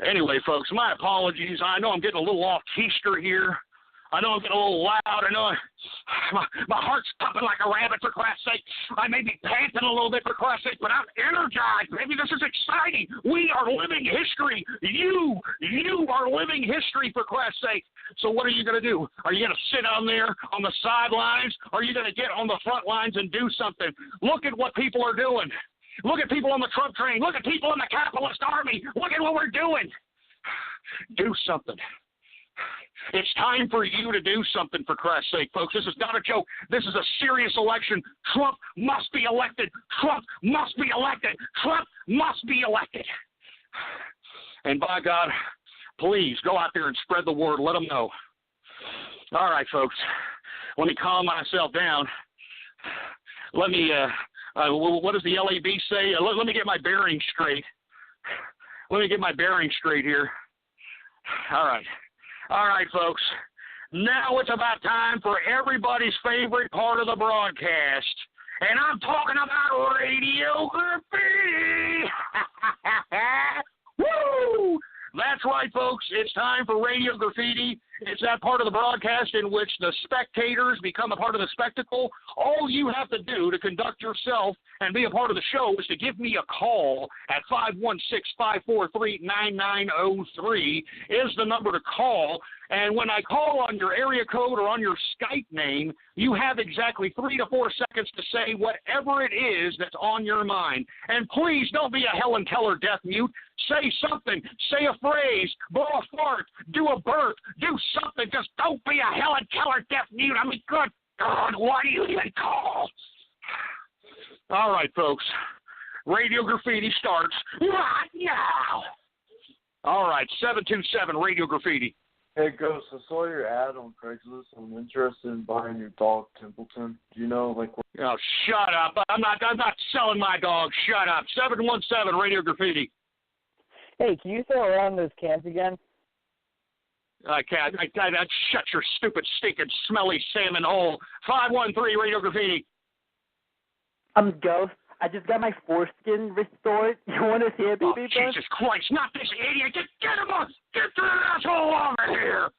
Anyway, folks, my apologies. I know I'm getting a little off keister here. I know I'm getting a little loud. I know my heart's pumping like a rabbit, for Christ's sake. I may be panting a little bit, for Christ's sake, but I'm energized. Maybe this is exciting. We are living history. You are living history, for Christ's sake. So what are you going to do? Are you going to sit down there on the sidelines? Or are you going to get on the front lines and do something? Look at what people are doing. Look at people on the Trump train. Look at people in the capitalist army. Look at what we're doing. Do something. It's time for you to do something, for Christ's sake, folks. This is not a joke. This is a serious election. Trump must be elected. Trump must be elected. Trump must be elected. And by God, please go out there and spread the word. Let them know. All right, folks. Let me calm myself down. Let me, what does the LAB say? Let me get my bearings straight. Let me get my bearings straight here. All right, folks. Now it's about time for everybody's favorite part of the broadcast. And I'm talking about Radio Graffiti. Woo! That's right, folks. It's time for Radio Graffiti. It's that part of the broadcast in which the spectators become a part of the spectacle. All you have to do to conduct yourself and be a part of the show is to give me a call at 516-543-9903 is the number to call. And when I call on your area code or on your Skype name, you have exactly 3 to 4 seconds to say whatever it is that's on your mind. And please don't be a Helen Keller deaf mute. Say something. Say a phrase. Blow a fart. Do a burp. Do something. Just don't be a Helen Keller deaf mute. I mean, good God, why do you even call? All right, folks. Radio Graffiti starts right now. All right, 727 Radio Graffiti. Hey, Ghost, I saw your ad on Craigslist. I'm interested in buying your dog, Templeton. Do you know, like... Oh, shut up. I'm not selling my dog. Shut up. 717 Radio Graffiti. Hey, can you throw around those cans again? I can't. Shut your stupid, stinking, smelly salmon hole. 513 Radio Graffiti. I'm Ghost. I just got my foreskin restored. You want to see it, baby? Oh, Jesus Christ, not this idiot. Get him on. Get the asshole over here.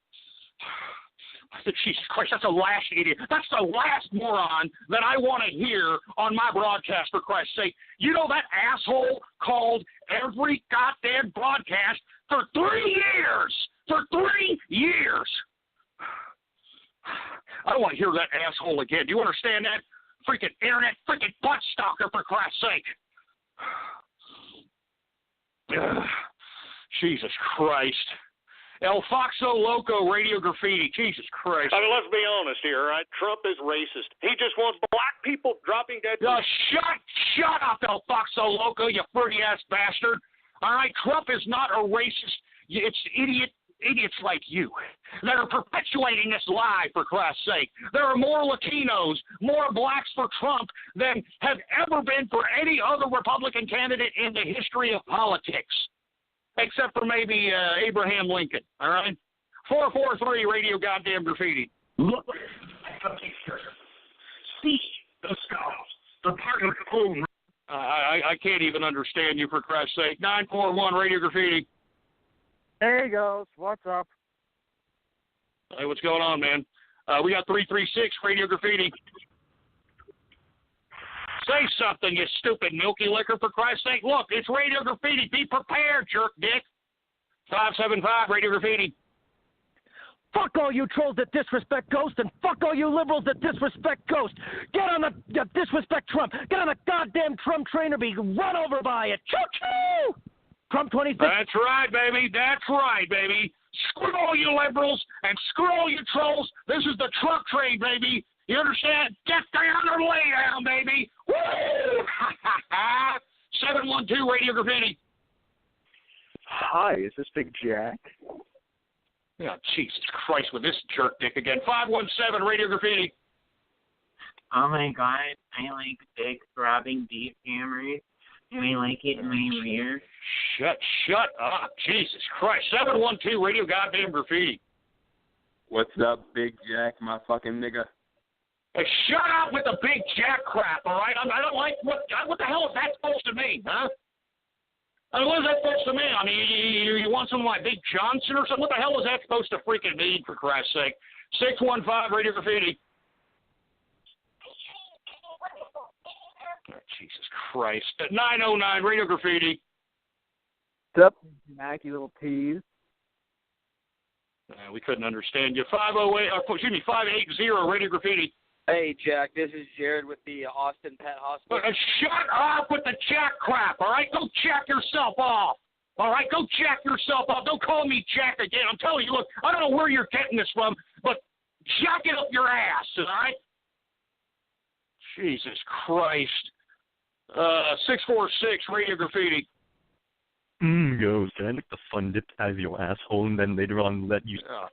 Jesus Christ, that's the last idiot. That's the last moron that I want to hear on my broadcast, for Christ's sake. You know that asshole called every goddamn broadcast for 3 years. For 3 years. I don't want to hear that asshole again. Do you understand that? Freaking internet, freaking butt stalker, for Christ's sake. Jesus Christ. El Foxo Loco Radio Graffiti. Jesus Christ. I mean, let's be honest here, right? Trump is racist. He just wants black people dropping dead. Shut up, El Foxo Loco, you fruity-ass bastard. All right, Trump is not a racist. It's idiots like you that are perpetuating this lie, for Christ's sake. There are more Latinos, more blacks for Trump than have ever been for any other Republican candidate in the history of politics, except for maybe Abraham Lincoln, all right? 443 Radio Goddamn Graffiti. Look at the picture. See the skulls. The part of the moon. I can't even understand you, for Christ's sake. 941 Radio Graffiti. There he goes. What's up? Hey, what's going on, man? We got 336 Radio Graffiti. Say something, you stupid milky liquor, for Christ's sake. Look, it's Radio Graffiti. Be prepared, jerk dick. 575 Radio Graffiti. Fuck all you trolls that disrespect Ghost, and fuck all you liberals that disrespect Ghost. Get on the disrespect Trump. Get on the goddamn Trump train or be run over by it. Choo-choo! Trump 26. That's right, baby. That's right, baby. Screw all you liberals and screw all you trolls. This is the Trump train, baby. You understand? Get down or lay down, baby. Woo! 712 Radio Graffiti. Hi, is this Big Jack? Oh, Jesus Christ, with this jerk dick again. 517 Radio Graffiti. Oh my God, I like big throbbing beef hammers. Do I like it in my rear? Shut up. Jesus Christ. 712 Radio Goddamn Graffiti. What's up, Big Jack, my fucking nigga? Shut up with the big jack crap, all right? I don't like what the hell is that supposed to mean, huh? I mean, what is that supposed to mean? I mean, you want some of my Big Johnson or something? What the hell is that supposed to freaking mean, for Christ's sake? 615 Radio Graffiti. Oh, Jesus Christ. 909 Radio Graffiti. What's up, Mac, you little tease? We couldn't understand you. 580 Radio Graffiti. Hey, Jack, this is Jared with the Austin Pet Hospital. Shut up with the jack crap, all right? Go jack yourself off. All right, go jack yourself off. Don't call me Jack again. I'm telling you, look, I don't know where you're getting this from, but jack it up your ass, all right? Jesus Christ. 646 Radio Graffiti. Ghost, can I lick the fun dip out of your asshole and then later on let you... Oh,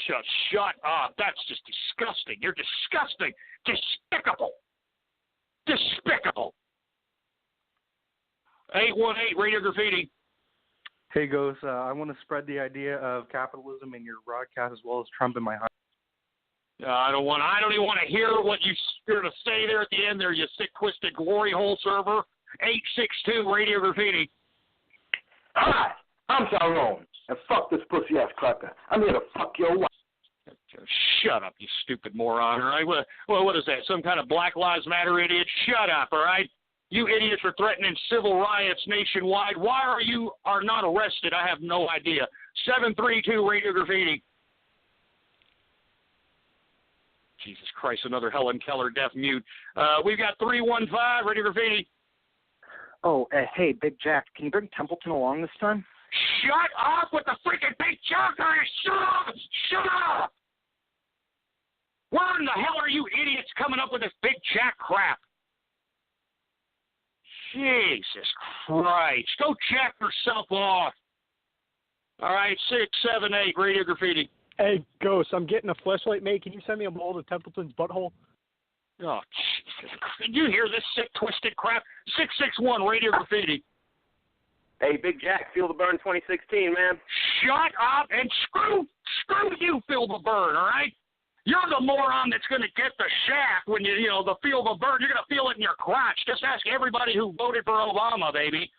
shut up. That's just disgusting. You're disgusting. Despicable. Despicable. 818 Radio Graffiti. Hey, Ghost, I want to spread the idea of capitalism in your broadcast as well as Trump in my heart. I don't even want to hear what you're going to say there at the end there, you sick, twisted glory hole server. 862 Radio Graffiti. Hi, I'm Tyrone, and fuck this pussy-ass cracker. I'm here to fuck your wife. Shut up, you stupid moron, all right? Well, what is that, some kind of Black Lives Matter idiot? Shut up, all right? You idiots are threatening civil riots nationwide. Why are not arrested? I have no idea. 732 Radio Graffiti. Jesus Christ, another Helen Keller deaf mute. We've got 315 Radio Graffiti. Oh, hey, Big Jack, can you bring Templeton along this time? Shut up with the freaking big joker! Shut up! Where in the hell are you idiots coming up with this Big Jack crap? Jesus Christ. Go check yourself off. All right, 678 Radio Graffiti. Hey, Ghost, I'm getting a fleshlight, mate. Can you send me a mold of Templeton's butthole? Oh, Jesus. Did you hear this sick, twisted crap? 661 Radio Graffiti. Hey, Big Jack, Feel the Burn 2016, man. Shut up and screw you, Feel the Burn, all right? You're the moron that's going to get the shaft when the Feel the Burn. You're going to feel it in your crotch. Just ask everybody who voted for Obama, baby.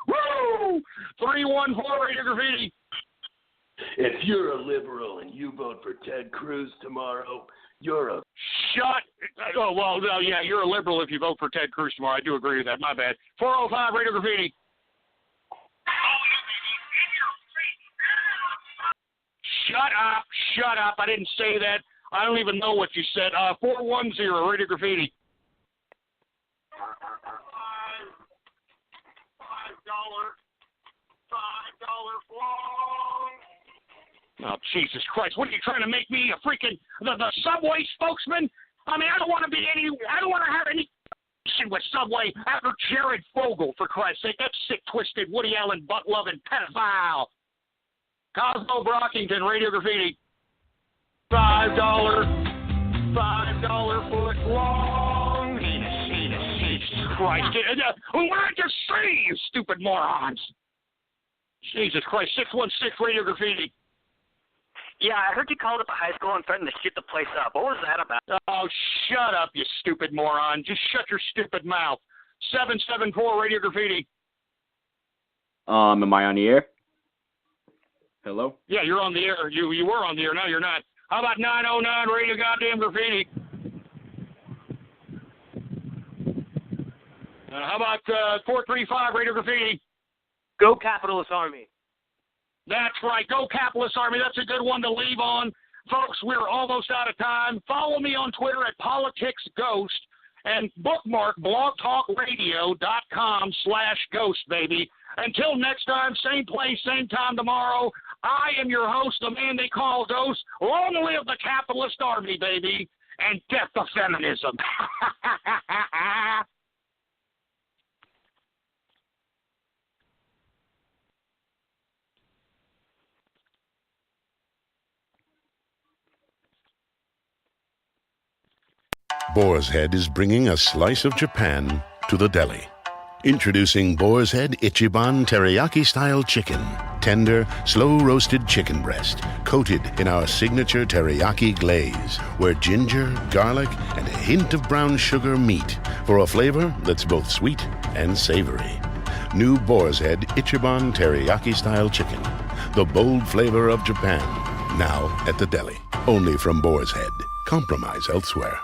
Woo! 314 Radio Graffiti. If you're a liberal and you vote for Ted Cruz tomorrow, you're a... Oh, well, no, yeah, you're a liberal if you vote for Ted Cruz tomorrow. I do agree with that. My bad. 405 Radio Graffiti. Shut up. I didn't say that. I don't even know what you said. 410 Radio Graffiti. $5 long. Oh, Jesus Christ. What are you trying to make me a freaking the Subway spokesman? I mean, I don't want to have any with Subway after Jared Fogle, for Christ's sake. That's sick, twisted, Woody Allen, butt-loving pedophile. Cosmo Brockington, Radio Graffiti. $5 foot long. Jesus Christ. What did I just say, you stupid morons? Jesus Christ. 616 Radio Graffiti. Yeah, I heard you called up a high school and threatened to shoot the place up. What was that about? Oh, shut up, you stupid moron. Just shut your stupid mouth. 774 Radio Graffiti. Am I on the air? Hello? Yeah, you're on the air. You were on the air. Now you're not. How about 909 Radio Goddamn Graffiti? How about 435 Radio Graffiti? Go Capitalist Army. That's right. Go Capitalist Army. That's a good one to leave on. Folks, we're almost out of time. Follow me on Twitter at PoliticsGhost and bookmark blogtalkradio.com/ghost, baby. Until next time, same place, same time tomorrow, I am your host, the man they call Ghost. Long live the capitalist army, baby, and death to feminism. Boar's Head is bringing a slice of Japan to the deli. Introducing Boar's Head Ichiban Teriyaki-style chicken. Tender, slow-roasted chicken breast, coated in our signature teriyaki glaze, where ginger, garlic, and a hint of brown sugar meet for a flavor that's both sweet and savory. New Boar's Head Ichiban Teriyaki-style chicken, the bold flavor of Japan, now at the deli. Only from Boar's Head. Compromise elsewhere.